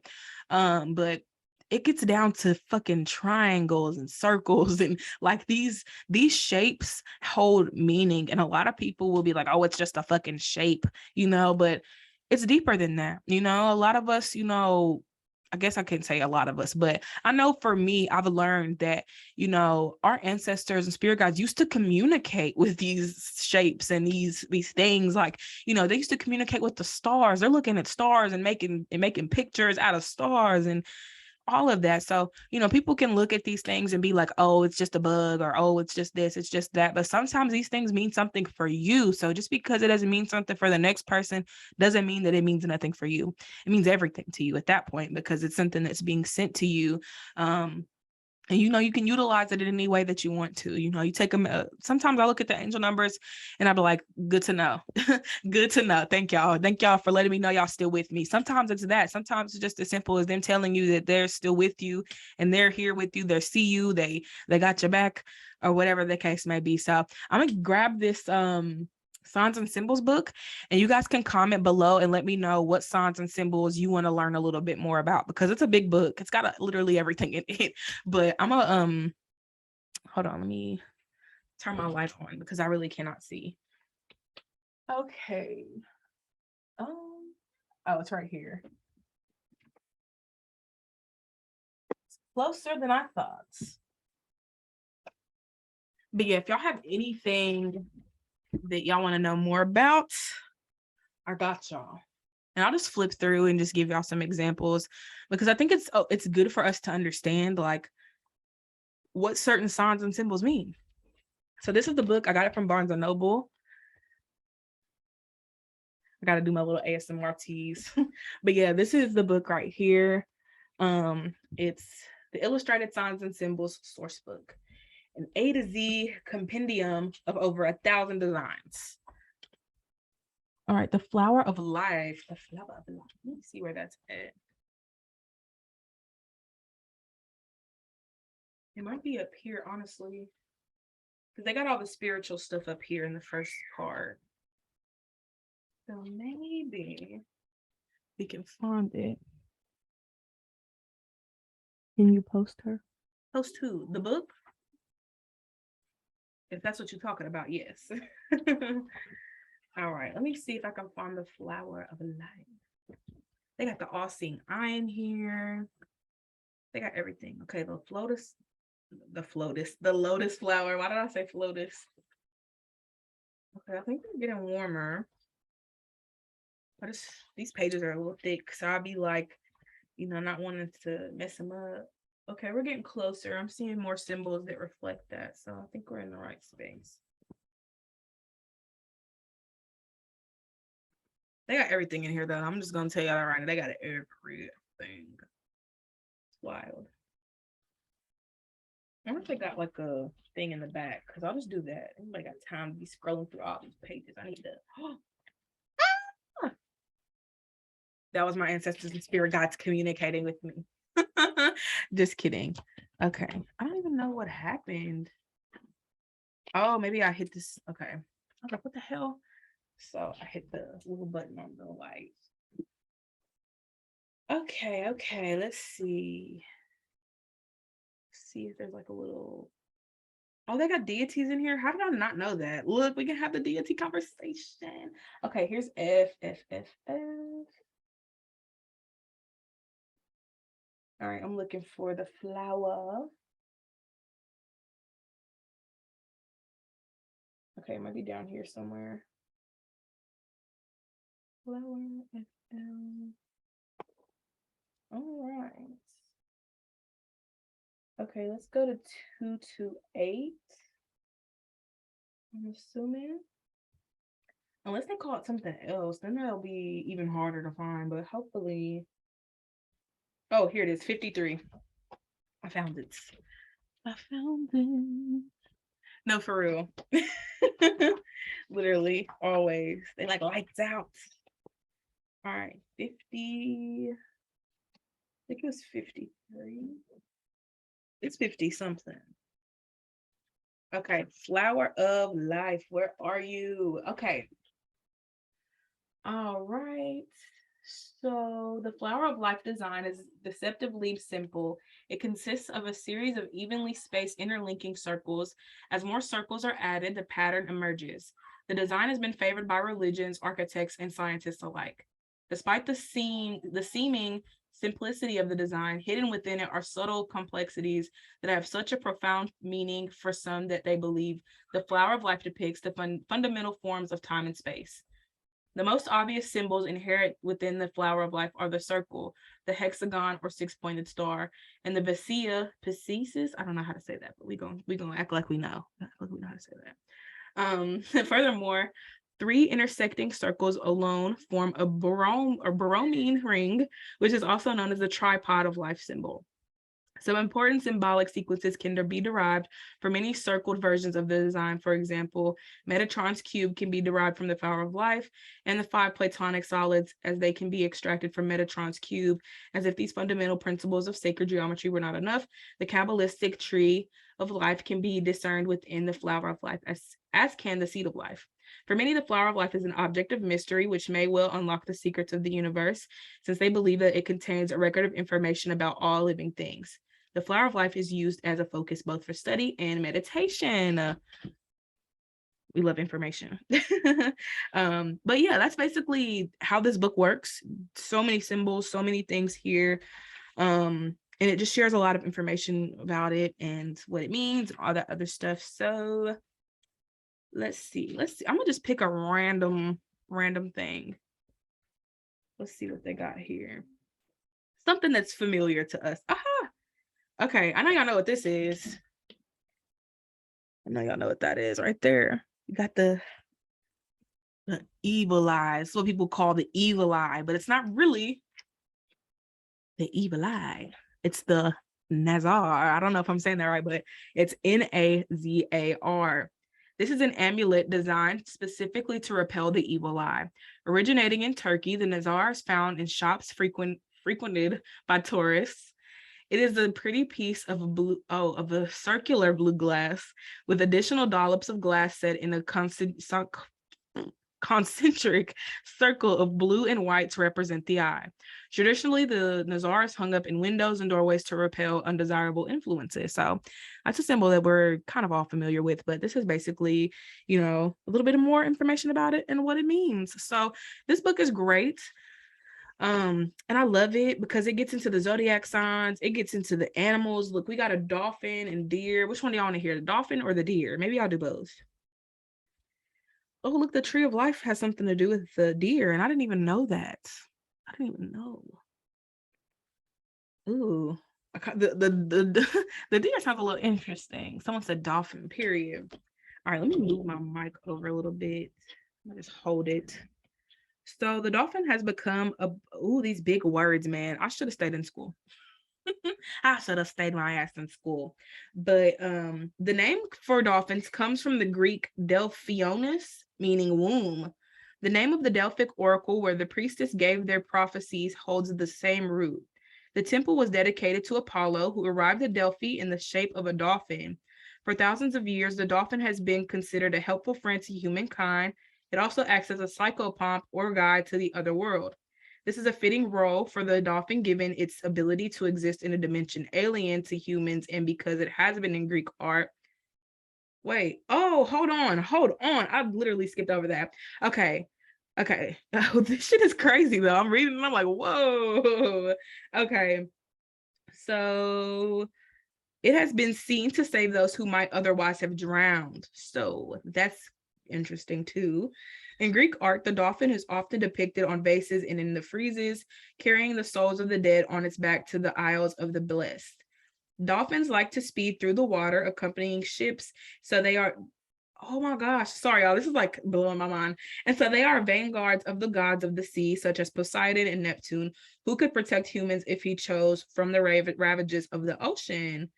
But it gets down to fucking triangles and circles, and like these shapes hold meaning. And a lot of people will be like, oh, it's just a fucking shape, but it's deeper than that. A lot of us, I guess I can't say a lot of us, but I know for me, I've learned that, our ancestors and spirit guides used to communicate with these shapes and these things. Like, they used to communicate with the stars. They're looking at stars and making pictures out of stars and all of that. So, people can look at these things and be like, oh, it's just a bug, or, oh, it's just this, it's just that. But sometimes these things mean something for you. So just because it doesn't mean something for the next person doesn't mean that it means nothing for you. It means everything to you at that point, because it's something that's being sent to you. And you can utilize it in any way that you want to. You take them. Sometimes I look at the angel numbers and I'll be like, good to know. Good to know. Thank y'all for letting me know y'all still with me. Sometimes it's that. Sometimes it's just as simple as them telling you that they're still with you and they're here with you. They see you. They got your back, or whatever the case may be. So I'm gonna grab this signs and symbols book, and you guys can comment below and let me know what signs and symbols you want to learn a little bit more about, because it's a big book. It's got literally everything in it. But I'm gonna hold on, let me turn my light on because I really cannot see. Okay. Oh, it's right here. It's closer than I thought. But yeah, if y'all have anything that y'all want to know more about, I got y'all. And I'll just flip through and just give y'all some examples, because I think it's good for us to understand like what certain signs and symbols mean. So this is the book. I got it from Barnes & Noble. I got to do my little ASMR tease. But yeah, this is the book right here. It's the Illustrated Signs and Symbols source book, an A to Z compendium of over 1,000 designs. All right, the flower of life. The flower of life. Let me see where that's at. It might be up here, honestly, because they got all the spiritual stuff up here in the first part. So maybe we can find it. Can you post her? Post who? The book? If that's what you're talking about, yes. All right, let me see if I can find the flower of life. They got the all-seeing eye in here. They got everything. Okay, the lotus flower. Why did I say flotus? Okay, I think they're getting warmer. But these pages are a little thick, so I'll be like, not wanting to mess them up. Okay, we're getting closer. I'm seeing more symbols that reflect that, so I think we're in the right space. They got everything in here, though. I'm just gonna tell y'all right now, they got everything. It's wild. I wonder if they got like a thing in the back, because I'll just do that. Anybody got time to be scrolling through all these pages? I need to. That was my ancestors and spirit guides communicating with me. Just kidding. Okay. I don't even know what happened. Oh, maybe I hit this. Okay. I was like, what the hell? So I hit the little button on the light. Okay. Let's see. See if there's like a little. Oh, they got deities in here. How did I not know that? Look, we can have the deity conversation. Okay, here's F. All right, I'm looking for the flower. Okay, it might be down here somewhere. Flower FL. All right. Okay, let's go to 228. I'm assuming. Unless they call it something else, then that'll be even harder to find, but hopefully. Oh, here it is, 53. I found it. No, for real. Literally, always. They like lights out. All right, 50. I think it was 53. It's 50 something. Okay, flower of life. Where are you? Okay. All right. So the flower of life design is deceptively simple. It consists of a series of evenly spaced interlinking circles. As more circles are added, the pattern emerges. The design has been favored by religions, architects, and scientists alike. Despite the seeming simplicity of the design, hidden within it are subtle complexities that have such a profound meaning for some that they believe the flower of life depicts the fundamental forms of time and space. The most obvious symbols inherent within the flower of life are the circle, the hexagon or six-pointed star, and the Pisces. I don't know how to say that, but we're gonna act like we know. We know how to say that. Furthermore, three intersecting circles alone form a Borromine ring, which is also known as the tripod of life symbol. Some important symbolic sequences can be derived from any circled versions of the design. For example, Metatron's cube can be derived from the flower of life, and the 5 Platonic solids, as they can be extracted from Metatron's cube. As if these fundamental principles of sacred geometry were not enough, the Kabbalistic tree of life can be discerned within the flower of life, as can the seed of life. For many, the flower of life is an object of mystery, which may well unlock the secrets of the universe, since they believe that it contains a record of information about all living things. The flower of life is used as a focus both for study and meditation. We love information. But yeah, that's basically how this book works. So many symbols, so many things here. And it just shares a lot of information about it and what it means and all that other stuff. So let's see. I'm gonna just pick a random thing. Let's see what they got here. Something that's familiar to us. Aha. Okay, I know y'all know what this is. I know y'all know what that is right there. You got the evil eye. It's what people call the evil eye, but it's not really the evil eye. It's the Nazar. I don't know if I'm saying that right, but it's Nazar. This is an amulet designed specifically to repel the evil eye. Originating in Turkey, the Nazar is found in shops frequented by tourists. It is a pretty piece of a circular blue glass with additional dollops of glass set in a concentric circle of blue and white to represent the eye. Traditionally, the Nazar is hung up in windows and doorways to repel undesirable influences. So that's a symbol that we're kind of all familiar with, but this is basically, a little bit more information about it and what it means. So this book is great. And I love it because it gets into the zodiac signs, it gets into the animals. Look, we got a dolphin and deer. Which one do y'all want to hear, the dolphin or the deer? Maybe I'll do both. Oh, look, the tree of life has something to do with the deer, and I didn't even know that. I didn't even know. Ooh, the deer sounds a little interesting. Someone said dolphin, period. All right, let me move my mic over a little bit. I'll just hold it. So the dolphin has become these big words, man. I should have stayed in school. I should have stayed my ass in school. But the name for dolphins comes from the Greek Delphionis, meaning womb. The name of the Delphic oracle where the priestess gave their prophecies holds the same root. The temple was dedicated to Apollo, who arrived at Delphi in the shape of a dolphin. For thousands of years, the dolphin has been considered a helpful friend to humankind. It also acts as a psychopomp or guide to the other world. This is a fitting role for the dolphin given its ability to exist in a dimension alien to humans and because it has been in Greek art. Wait, hold on. I literally skipped over that. Okay. Oh, this shit is crazy though. I'm reading and I'm like, whoa. Okay. So it has been seen to save those who might otherwise have drowned. So that's interesting too. In Greek art, the dolphin is often depicted on vases and in the friezes, carrying the souls of the dead on its back to the Isles of the Blessed. Dolphins like to speed through the water, accompanying ships, so they are, oh my gosh, sorry y'all, this is like blowing my mind. And so they are vanguards of the gods of the sea, such as Poseidon and Neptune, who could protect humans if he chose from the ravages of the ocean.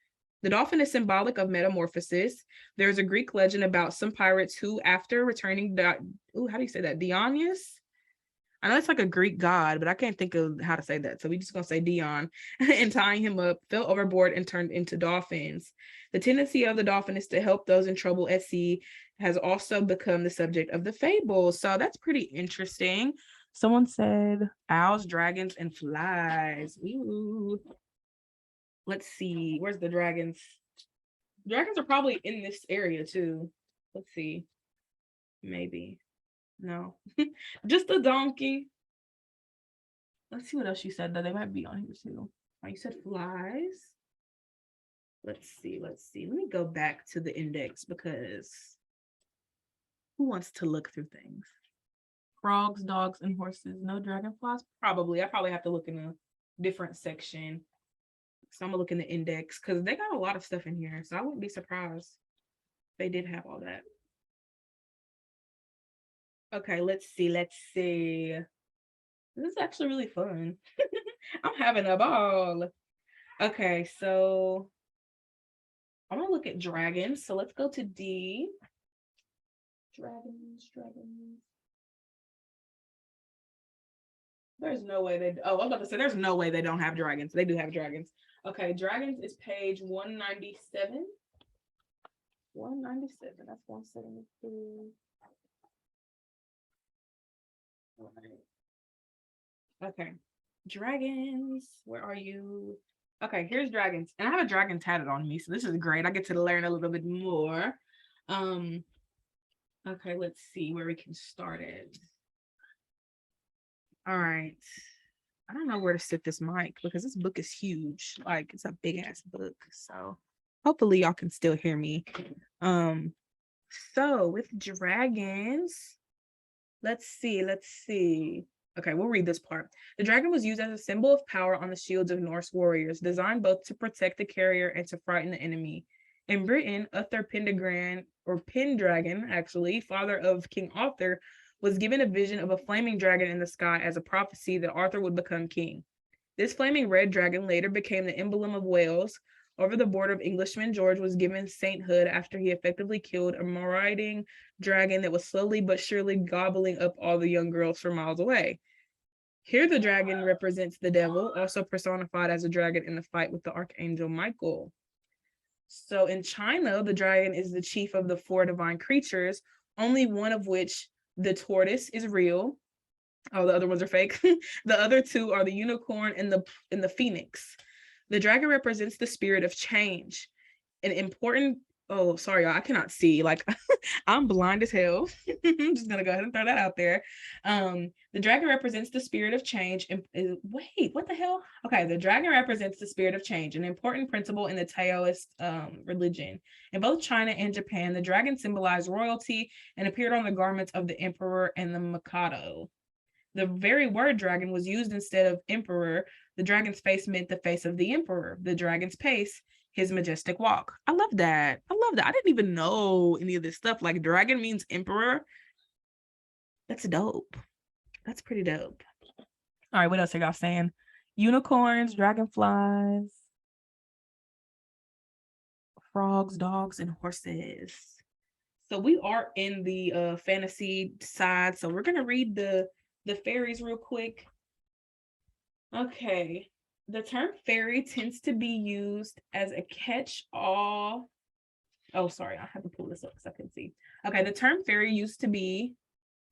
The dolphin is symbolic of metamorphosis. There's a Greek legend about some pirates who, after returning, how do you say that? Dionysus? I know it's like a Greek god, but I can't think of how to say that. So we're just going to say Dion and tying him up, fell overboard and turned into dolphins. The tendency of the dolphin is to help those in trouble at sea has also become the subject of the fable. So that's pretty interesting. Someone said owls, dragons, and flies. Ooh. Let's see. Where's the dragons? Dragons are probably in this area too. Let's see. Maybe. No. Just a donkey. Let's see what else you said, though. They might be on here too. Oh, you said flies. Let's see. Let me go back to the index because who wants to look through things? Frogs, dogs, and horses. No dragonflies? Probably. I probably have to look in a different section. So I'm gonna look in the index because they got a lot of stuff in here. So I wouldn't be surprised if they did have all that. Okay, let's see. This is actually really fun. I'm having a ball. Okay, so I'm gonna look at dragons. So let's go to D. Dragons. There's no way they, I'm about to say there's no way they don't have dragons. They do have dragons. Okay, dragons is page 197. 197, that's 173. Okay. Dragons, where are you? Okay, here's dragons. And I have a dragon tatted on me, so this is great. I get to learn a little bit more. Um, okay, let's see where we can start it. All right. I don't know where to sit this mic because this book is huge. Like it's a big ass book. So hopefully y'all can still hear me. Um, so with dragons, let's see. Okay, we'll read this part. The dragon was used as a symbol of power on the shields of Norse warriors, designed both to protect the carrier and to frighten the enemy. In Britain, Uther Pendragon, or Pendragon, actually, father of King Arthur, was given a vision of a flaming dragon in the sky as a prophecy that Arthur would become king. This flaming red dragon later became the emblem of Wales. Over the border of Englishman George was given sainthood after he effectively killed a marauding dragon that was slowly but surely gobbling up all the young girls from miles away. Here the dragon represents the devil, also personified as a dragon in the fight with the archangel Michael. So in China, the dragon is the chief of the four divine creatures, only one of which, the tortoise, is real. Oh, the other ones are fake. The other two are the unicorn and the phoenix. The dragon represents the spirit of change. An important, oh, sorry, y'all, I cannot see. Like I'm blind as hell. I'm just gonna go ahead and throw that out there. The dragon represents the spirit of change. And wait, what the hell? Okay, the dragon represents the spirit of change, an important principle in the Taoist religion. In both China and Japan, the dragon symbolized royalty and appeared on the garments of the emperor and the mikado. The very word dragon was used instead of emperor. The dragon's face meant the face of the emperor. The dragon's pace, his majestic walk. I love that. I love that. I didn't even know any of this stuff. Like dragon means emperor. That's dope. That's pretty dope. All right, what else are y'all saying? Unicorns, dragonflies, frogs, dogs, and horses. So we are in the fantasy side. So we're gonna read the fairies real quick. Okay. The term fairy tends to be used as a catch-all. Oh, sorry, I have to pull this up because I can see. Okay, the term fairy used to be,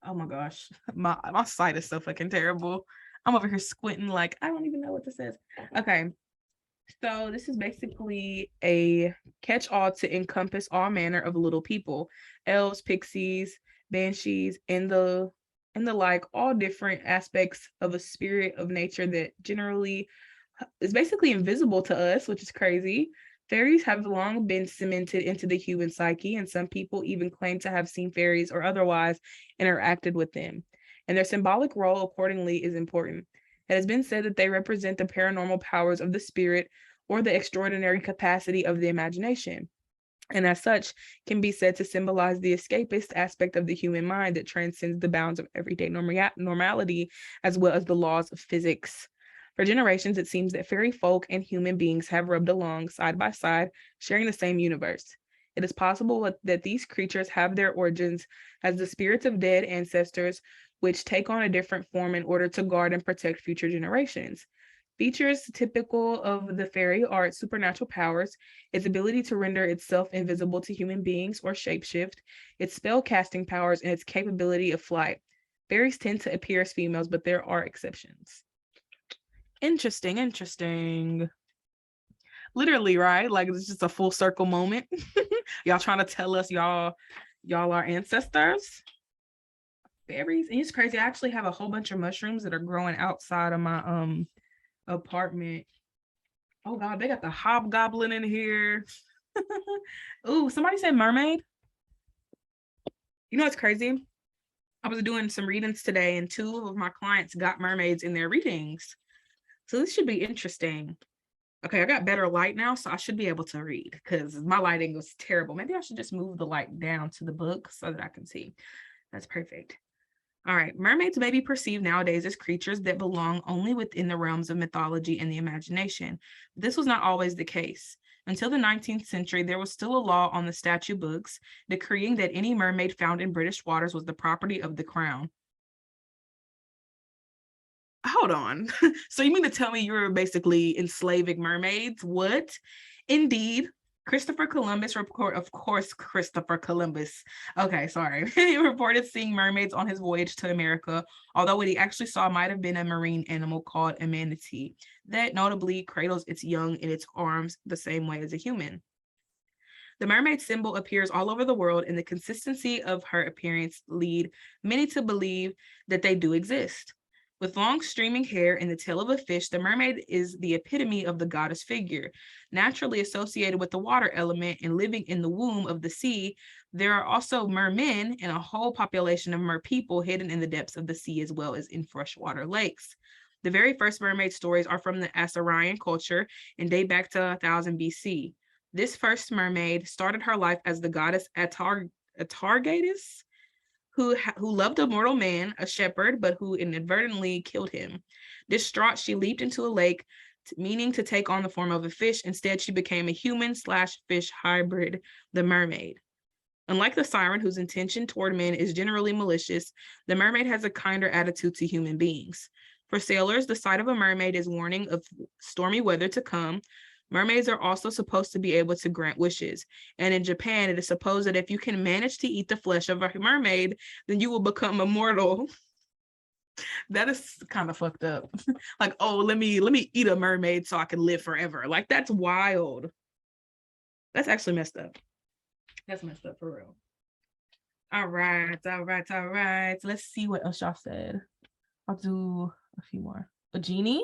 oh my gosh, my sight is so fucking terrible. I'm over here squinting like I don't even know what this is. Okay. So this is basically a catch-all to encompass all manner of little people, elves, pixies, banshees, and the like, all different aspects of a spirit of nature that generally is basically invisible to us, which is crazy. Fairies have long been cemented into the human psyche, and some people even claim to have seen fairies or otherwise interacted with them. And their symbolic role accordingly is important. It has been said that they represent the paranormal powers of the spirit or the extraordinary capacity of the imagination, and as such can be said to symbolize the escapist aspect of the human mind that transcends the bounds of everyday normality as well as the laws of physics. For generations, it seems that fairy folk and human beings have rubbed along side by side, sharing the same universe. It is possible that these creatures have their origins as the spirits of dead ancestors, which take on a different form in order to guard and protect future generations. Features typical of the fairy are its supernatural powers, its ability to render itself invisible to human beings or shapeshift, its spell casting powers, and its capability of flight. Fairies tend to appear as females, but there are exceptions. Interesting. Literally, right? Like it's just a full circle moment. Y'all trying to tell us y'all are ancestors? Fairies? And it's crazy. I actually have a whole bunch of mushrooms that are growing outside of my apartment. Oh god, they got the hobgoblin in here. Ooh, somebody said mermaid. You know what's crazy? I was doing some readings today and two of my clients got mermaids in their readings. So this should be interesting. Okay, I got better light now, so I should be able to read because my lighting was terrible. Maybe I should just move the light down to the book so that I can see. That's perfect. All right, mermaids may be perceived nowadays as creatures that belong only within the realms of mythology and the imagination. This was not always the case. Until the 19th century, there was still a law on the statute books decreeing that any mermaid found in British waters was the property of the crown. Hold on. So you mean to tell me you're basically enslaving mermaids? What? Indeed. Christopher Columbus report, of course, Christopher Columbus. Okay, sorry. He reported seeing mermaids on his voyage to America, although what he actually saw might have been a marine animal called a manatee that notably cradles its young in its arms the same way as a human. The mermaid symbol appears all over the world, and the consistency of her appearance lead many to believe that they do exist. With long streaming hair and the tail of a fish, the mermaid is the epitome of the goddess figure. Naturally associated with the water element and living in the womb of the sea, there are also mermen and a whole population of merpeople hidden in the depths of the sea as well as in freshwater lakes. The very first mermaid stories are from the Assyrian culture and date back to 1000 BC. This first mermaid started her life as the goddess Atargatis, who loved a mortal man, a shepherd, but who inadvertently killed him. Distraught, she leaped into a lake, meaning to take on the form of a fish. Instead, she became a human/fish hybrid, the mermaid. Unlike the siren, whose intention toward men is generally malicious, the mermaid has a kinder attitude to human beings. For sailors, the sight of a mermaid is warning of stormy weather to come. Mermaids are also supposed to be able to grant wishes. And in Japan, it is supposed that if you can manage to eat the flesh of a mermaid, then you will become immortal. That is kind of fucked up. Like, oh, let me eat a mermaid so I can live forever. Like, that's wild. That's actually messed up. That's messed up for real. All right. Let's see what else y'all said. I'll do a few more. A genie?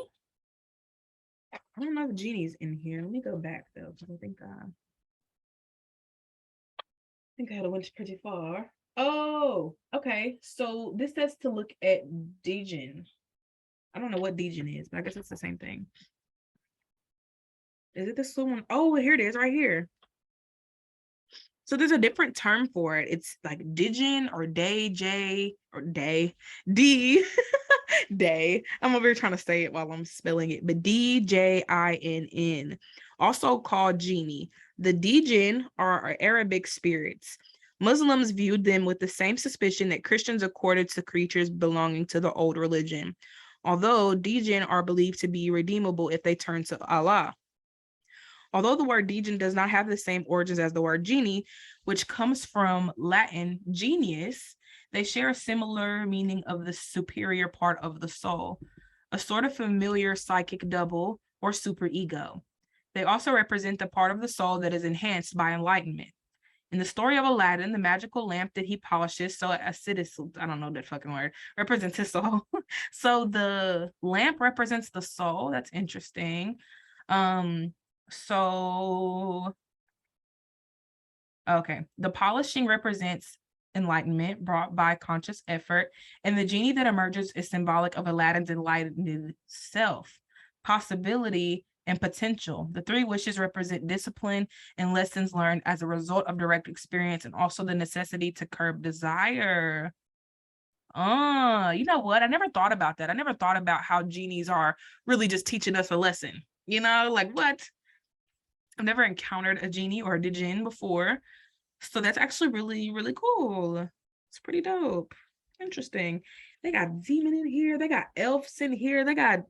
I don't know if genie's in here. Let me go back though, because I think I had went pretty far. Oh, okay. So this says to look at Dejin. I don't know what Dejin is, but I guess it's the same thing. Is it this one? Oh, here it is, right here. So there's a different term for it. It's like Dijin or Day, J, or Day, D, Day. I'm over here trying to say it while I'm spelling it, but Djinn, also called genie. The Dijin are Arabic spirits. Muslims viewed them with the same suspicion that Christians accorded to creatures belonging to the old religion, although Dijin are believed to be redeemable if they turn to Allah. Although the word Djinn does not have the same origins as the word genie, which comes from Latin genius, they share a similar meaning of the superior part of the soul, a sort of familiar psychic double or superego. They also represent the part of the soul that is enhanced by enlightenment. In the story of Aladdin, the magical lamp that he polishes, so acidus, I don't know that fucking word, represents his soul. So the lamp represents the soul. That's interesting. So, okay, the polishing represents enlightenment brought by conscious effort, and the genie that emerges is symbolic of Aladdin's enlightened self, possibility, and potential. The three wishes represent discipline and lessons learned as a result of direct experience, and also the necessity to curb desire. You know what? I never thought about that. I never thought about how genies are really just teaching us a lesson. You know, like what? I've never encountered a genie or a djinn before. So that's actually really, really cool. It's pretty dope. Interesting. They got demon in here. They got elves in here. They got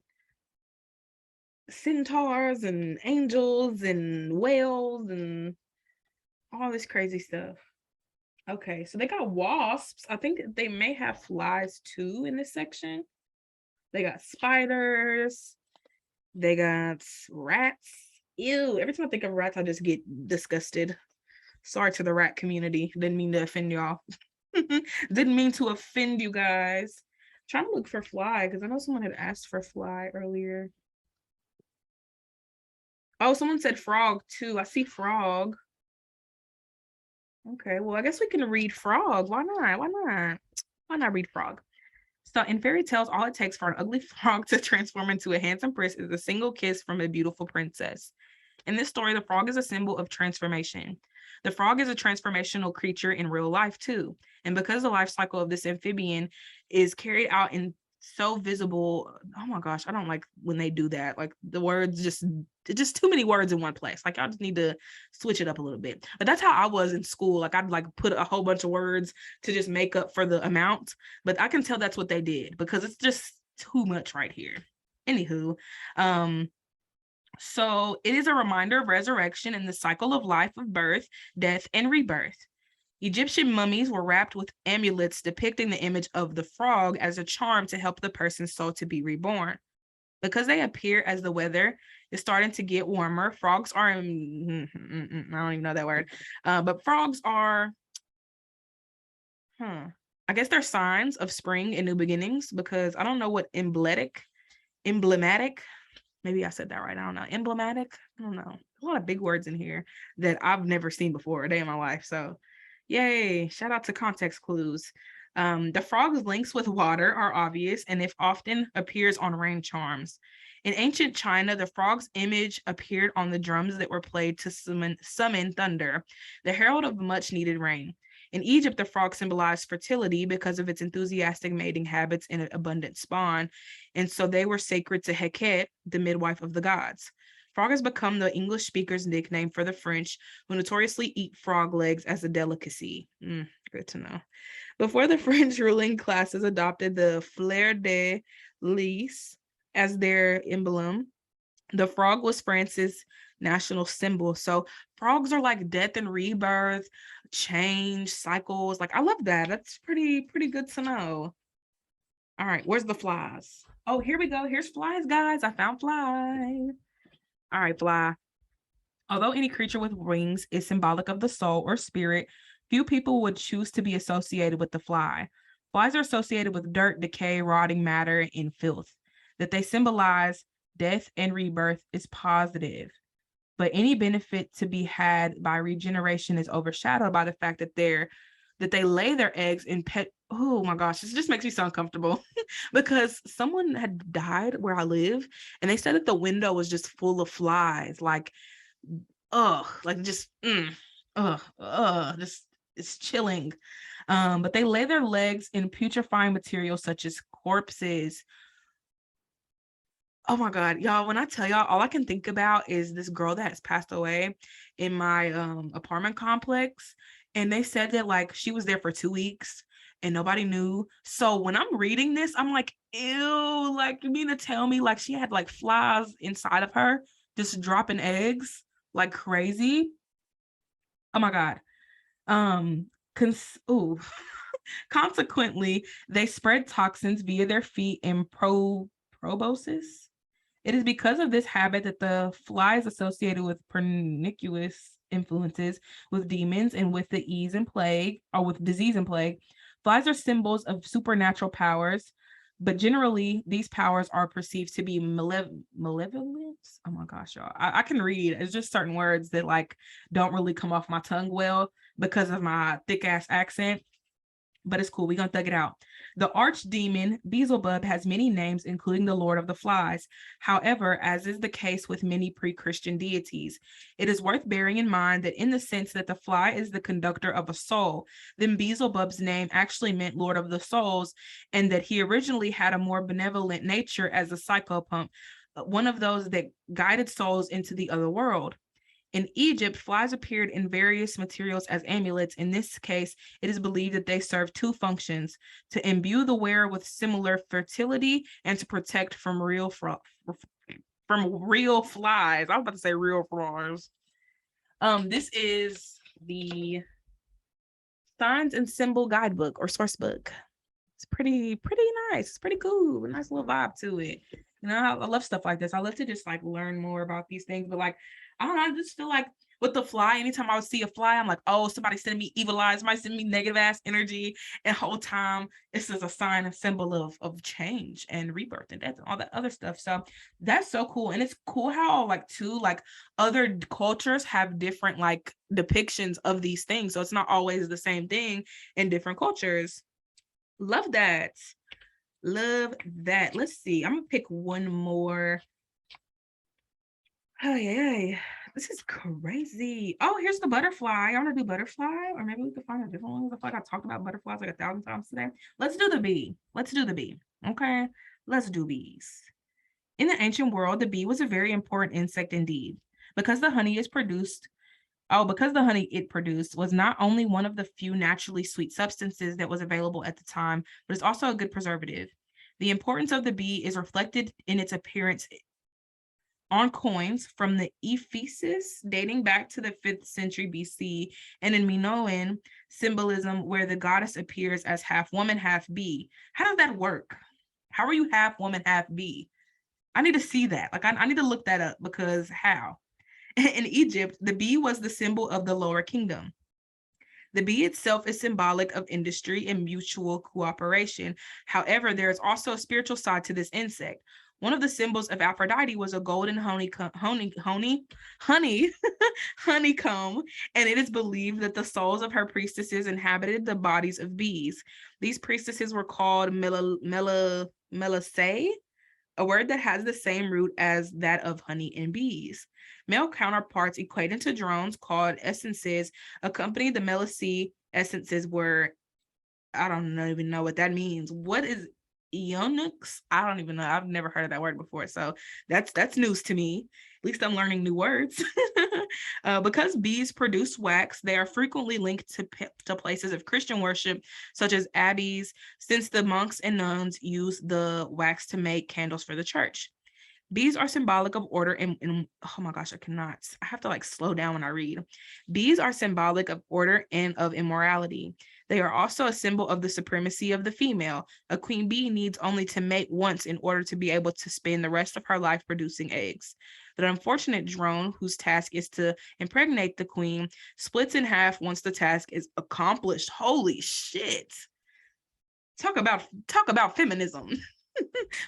centaurs and angels and whales and all this crazy stuff. Okay, so they got wasps. I think they may have flies too in this section. They got spiders. They got rats. Ew, every time I think of rats, I just get disgusted. Sorry to the rat community. Didn't mean to offend y'all. Didn't mean to offend you guys. I'm trying to look for fly because I know someone had asked for fly earlier. Oh, someone said frog too. I see frog. Okay, well, I guess we can read frog. Why not? Why not? Why not read frog? So in fairy tales, all it takes for an ugly frog to transform into a handsome prince is a single kiss from a beautiful princess. In this story, the frog is a symbol of transformation. The frog is a transformational creature in real life too. And because the life cycle of this amphibian is carried out in so visible, oh my gosh, I don't like when they do that. Like the words just too many words in one place. Like y'all just need to switch it up a little bit. But that's how I was in school. Like I'd like put a whole bunch of words to just make up for the amount. But I can tell that's what they did because it's just too much right here. Anywho, So it is a reminder of resurrection and the cycle of life, of birth, death, and rebirth. Egyptian mummies were wrapped with amulets depicting the image of the frog as a charm to help the person's soul to be reborn. Because they appear as the weather is starting to get warmer, frogs are, I don't even know that word, but frogs are, I guess they're signs of spring and new beginnings, because I don't know what emblematic, maybe I said that right, I don't know, emblematic, I don't know, a lot of big words in here that I've never seen before a day in my life. So yay, shout out to context clues. The frog's links with water are obvious, and it often appears on rain charms. In ancient China, the frog's image appeared on the drums that were played to summon thunder, the herald of much needed rain. In Egypt, the frog symbolized fertility because of its enthusiastic mating habits and abundant spawn, and so they were sacred to Heket, the midwife of the gods. Frog has become the English speaker's nickname for the French, who notoriously eat frog legs as a delicacy. Good to know. Before the French ruling classes adopted the fleur de lis as their emblem, the frog was France's national symbol. So frogs are like death and rebirth, change, cycles. Like, I love that. That's pretty good to know. All right, where's the flies? Oh, here we go. Here's flies, guys. I found flies. All right, fly. Although any creature with wings is symbolic of the soul or spirit, few people would choose to be associated with the fly. Flies are associated with dirt, decay, rotting matter, and filth. That they symbolize death and rebirth is positive. But any benefit to be had by regeneration is overshadowed by the fact that they lay their eggs in pet. Oh my gosh, this just makes me so uncomfortable because someone had died where I live, and they said that the window was just full of flies. Like, just it's chilling. But they lay their legs in putrefying materials such as corpses. Oh my God, y'all, when I tell y'all, all I can think about is this girl that has passed away in my apartment complex. And they said that like she was there for 2 weeks and nobody knew. So when I'm reading this, I'm like, ew, like, you mean to tell me like she had like flies inside of her just dropping eggs like crazy? Oh my God. Consequently, they spread toxins via their feet and proboscis. It is because of this habit that the fly is associated with pernicious influences, with demons, and with the disease and plague. Flies are symbols of supernatural powers, but generally these powers are perceived to be malevolent. Oh my gosh, y'all. I can read. It's just certain words that like don't really come off my tongue well because of my thick ass accent. But it's cool. We're going to thug it out. The archdemon Beelzebub has many names, including the Lord of the Flies. However, as is the case with many pre-Christian deities, it is worth bearing in mind that in the sense that the fly is the conductor of a soul, then Beelzebub's name actually meant Lord of the Souls, and that he originally had a more benevolent nature as a psychopomp, one of those that guided souls into the other world. In Egypt, flies appeared in various materials as amulets. In this case, it is believed that they serve two functions: to imbue the wearer with similar fertility and to protect from real flies. I was about to say real flies. This is the Signs and Symbol Guidebook or source book. It's pretty nice. It's pretty cool. A nice little vibe to it. You know, I love stuff like this. I love to just like learn more about these things. But like, I don't know, I just feel like with the fly, anytime I would see a fly, I'm like, oh, somebody's sending me evil eyes, somebody's sending me negative ass energy. And whole time, this is a sign and symbol of change and rebirth and death and all that other stuff. So that's so cool. And it's cool how like too, like other cultures have different like depictions of these things. So it's not always the same thing in different cultures. Love that. Love that. Let's see. I'm gonna pick one more. Oh yeah, this is crazy. Oh, here's the butterfly. I want to do butterfly, or maybe we could find a different one. I feel like I talked about butterflies like 1,000 times today. Let's do the bee. Let's do the bee. Okay, let's do bees. In the ancient world, the bee was a very important insect indeed, because the honey it produced was not only one of the few naturally sweet substances that was available at the time, but it's also a good preservative. The importance of the bee is reflected in its appearance on coins from the Ephesus dating back to the 5th century BC, and in Minoan symbolism where the goddess appears as half woman, half bee. How does that work? How are you half woman, half bee? I need to see that. Like, I need to look that up, because how? In Egypt, the bee was the symbol of the lower kingdom. The bee itself is symbolic of industry and mutual cooperation. However, there is also a spiritual side to this insect. One of the symbols of Aphrodite was a golden honeycomb, and it is believed that the souls of her priestesses inhabited the bodies of bees. These priestesses were called Melisae, a word that has the same root as that of honey and bees. Male counterparts equated to drones called essences accompanied the Melisae essences were, I don't even know what that means. What is Eonix? I don't even know. I've never heard of that word before. So that's news to me. At least I'm learning new words. Because bees produce wax, they are frequently linked to places of Christian worship, such as abbeys, since the monks and nuns use the wax to make candles for the church. Bees are symbolic of order and oh my gosh, I have to like slow down when I read. Bees are symbolic of order and of immorality. They are also a symbol of the supremacy of the female. A queen bee needs only to mate once in order to be able to spend the rest of her life producing eggs. The unfortunate drone, whose task is to impregnate the queen, splits in half once the task is accomplished. Holy shit. Talk about feminism.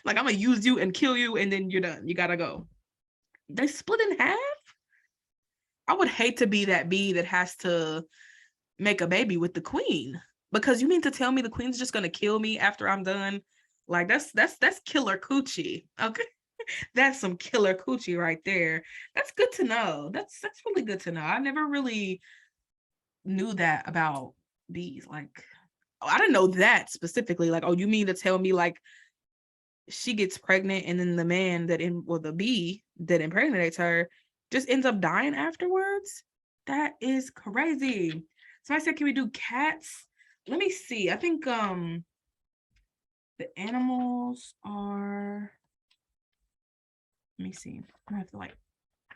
Like, I'm gonna use you and kill you, and then you're done. You gotta go. They split in half? I would hate to be that bee that has to make a baby with the queen, because you mean to tell me the queen's just gonna kill me after I'm done? Like, that's killer coochie. Okay. That's some killer coochie right there. That's good to know. That's really good to know. I never really knew that about bees. Like, I didn't know that specifically. Like, oh, you mean to tell me like she gets pregnant and then the man the bee that impregnates her just ends up dying afterwards? That is crazy. So I said, can we do cats? Let me see. I think the animals are, let me see. I have to like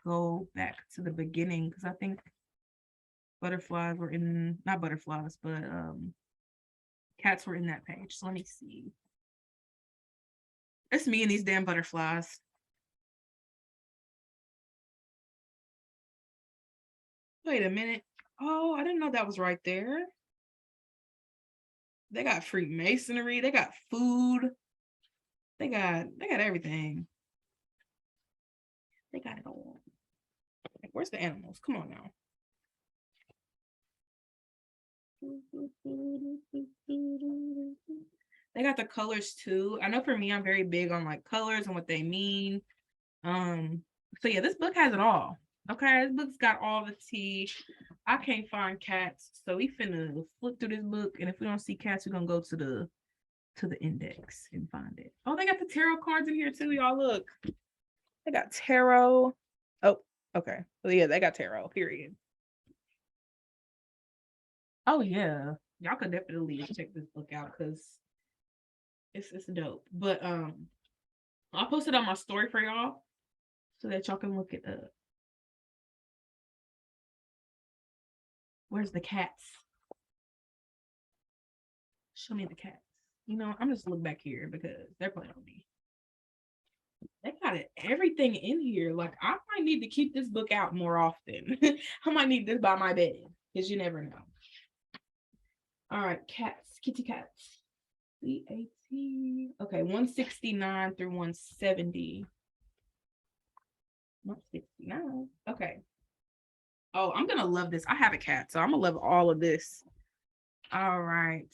go back to the beginning, because I think butterflies were in, not butterflies, but cats were in that page. So let me see. It's me and these damn butterflies. Wait a minute. Oh, I didn't know that was right there. They got Freemasonry. They got food. They got everything. They got it all. Where's the animals? Come on now. They got the colors too. I know for me, I'm very big on like colors and what they mean. So yeah, this book has it all. Okay, this book's got all the tea. I can't find cats, so we finna flip through this book, and if we don't see cats, we're gonna go to the index and find it. Oh, they got the tarot cards in here too, y'all. Look, they got tarot. Oh, okay. So yeah, they got tarot. Period. Oh yeah, y'all could definitely check this book out, because it's dope. But I'll post it on my story for y'all so that y'all can look it up. Where's the cats? Show me the cats. You know, I'm just look back here because they're playing on me. They got it, everything in here. Like, I might need to keep this book out more often. I might need this by my bed, because you never know. All right, cats, kitty cats. C-A-T. Okay, 169 through 170. 169. Okay. Oh, I'm gonna love this. I have a cat, so I'm gonna love all of this. All right.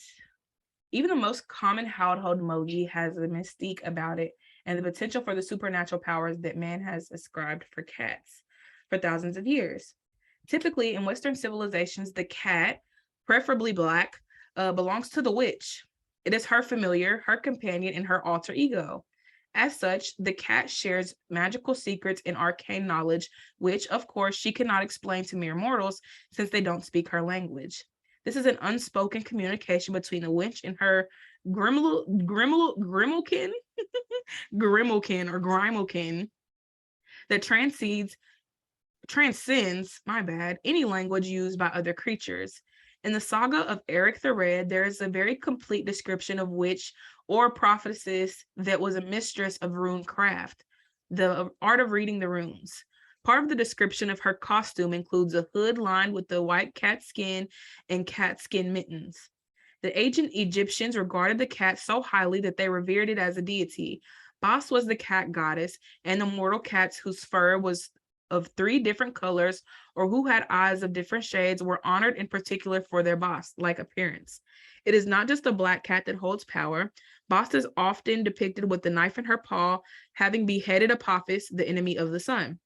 Even the most common household emoji has a mystique about it and the potential for the supernatural powers that man has ascribed for cats for thousands of years. Typically, in Western civilizations, the cat, preferably black, belongs to the witch. It is her familiar, her companion, and her alter ego. As such, the cat shares magical secrets and arcane knowledge, which, of course, she cannot explain to mere mortals since they don't speak her language. This is an unspoken communication between the witch and her Grimalkin or Grimalkin. that transcends, my bad, any language used by other creatures. In the saga of Eric the Red, there is a very complete description of witch or prophetess that was a mistress of rune craft, the art of reading the runes. Part of the description of her costume includes a hood lined with the white cat skin and cat skin mittens. The ancient Egyptians regarded the cat so highly that they revered it as a deity. Bas was the cat goddess, and the mortal cats whose fur was of 3 different colors or who had eyes of different shades were honored in particular for their Bas-like appearance. It is not just the black cat that holds power. Bas is often depicted with the knife in her paw, having beheaded Apophis, the enemy of the sun.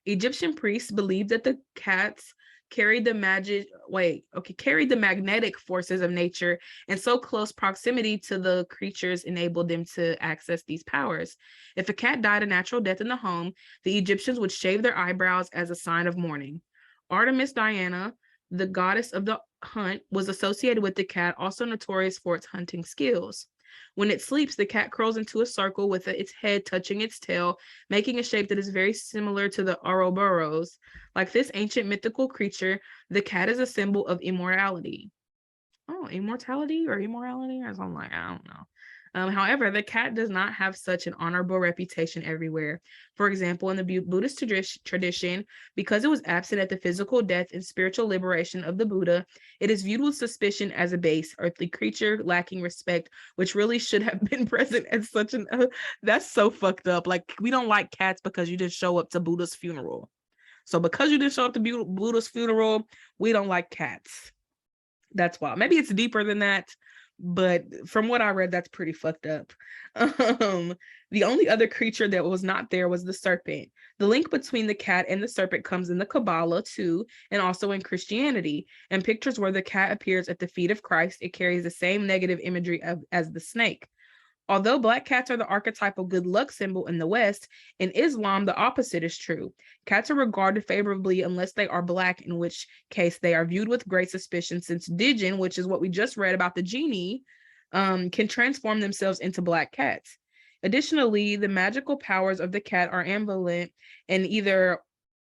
Egyptian priests believed that the cats carried the magnetic forces of nature, and so close proximity to the creatures enabled them to access these powers. If a cat died a natural death in the home, the Egyptians would shave their eyebrows as a sign of mourning. Artemis Diana, the goddess of the hunt, was associated with the cat, also notorious for its hunting skills. When it sleeps, the cat curls into a circle with its head touching its tail, making a shape that is very similar to the Ouroboros. Like this ancient mythical creature, the cat is a symbol of immortality. Oh, immortality or immorality or something like, I don't know. However, the cat does not have such an honorable reputation everywhere. For example, in the Buddhist tradition, because it was absent at the physical death and spiritual liberation of the Buddha, it is viewed with suspicion as a base, earthly creature lacking respect, which really should have been present at such an... that's so fucked up. Like, we don't like cats because you didn't show up to Buddha's funeral. So because you didn't show up to Buddha's funeral, we don't like cats. That's wild. Maybe it's deeper than that, but from what I read, that's pretty fucked up. The only other creature that was not there was the serpent. The link between the cat and the serpent comes in the Kabbalah too, and also in Christianity. And pictures where the cat appears at the feet of Christ, it carries the same negative imagery as the snake. Although black cats are the archetypal good luck symbol in the West, in Islam, the opposite is true. Cats are regarded favorably unless they are black, in which case they are viewed with great suspicion, since Djinn, which is what we just read about the genie, can transform themselves into black cats. Additionally, the magical powers of the cat are ambivalent and either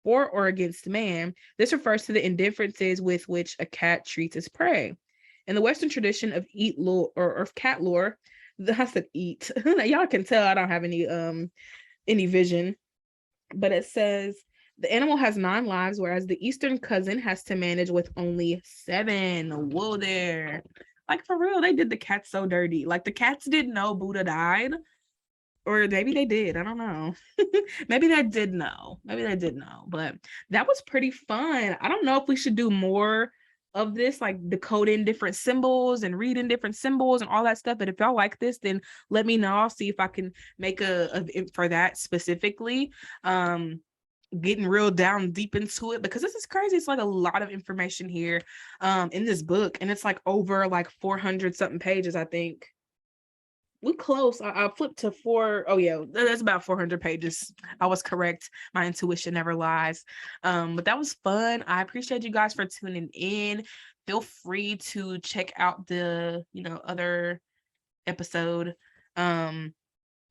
for or against man. This refers to the indifferences with which a cat treats its prey. In the Western tradition of cat lore, I said eat. Y'all can tell I don't have any vision, but it says the animal has 9 lives, whereas the Eastern cousin has to manage with only 7. Whoa there. Like, for real, they did the cats so dirty. Like, the cats didn't know Buddha died. Or maybe they did. I don't know. Maybe they did know. But that was pretty fun. I don't know if we should do more of this, like decoding different symbols and reading different symbols and all that stuff. But if y'all like this, then let me know. I'll see if I can make a for that specifically. Getting real down deep into it, because this is crazy. It's like a lot of information here in this book, and it's like over like 400 something pages, I think. We close. I flipped to 4. Oh yeah, that's about 400 pages. I was correct. My intuition never lies. But that was fun. I appreciate you guys for tuning in. Feel free to check out the other episode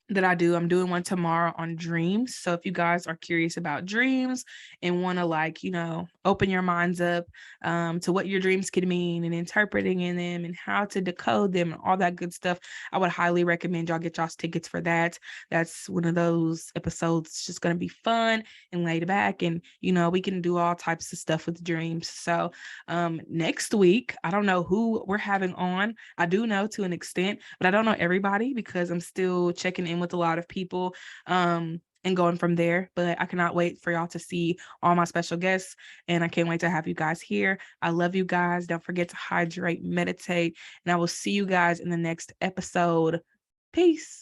that I do. I'm doing one tomorrow on dreams. So if you guys are curious about dreams and want to open your minds up to what your dreams could mean and interpreting in them and how to decode them and all that good stuff, I would highly recommend y'all get y'all's tickets for that. That's one of those episodes. It's just going to be fun and laid back, and we can do all types of stuff with dreams. So next week, I don't know who we're having on. I do know to an extent, but I don't know everybody because I'm still checking in with a lot of people and going from there. But I cannot wait for y'all to see all my special guests, and I can't wait to have you guys here. I love you guys. Don't forget to hydrate, meditate, and I will see you guys in the next episode. Peace.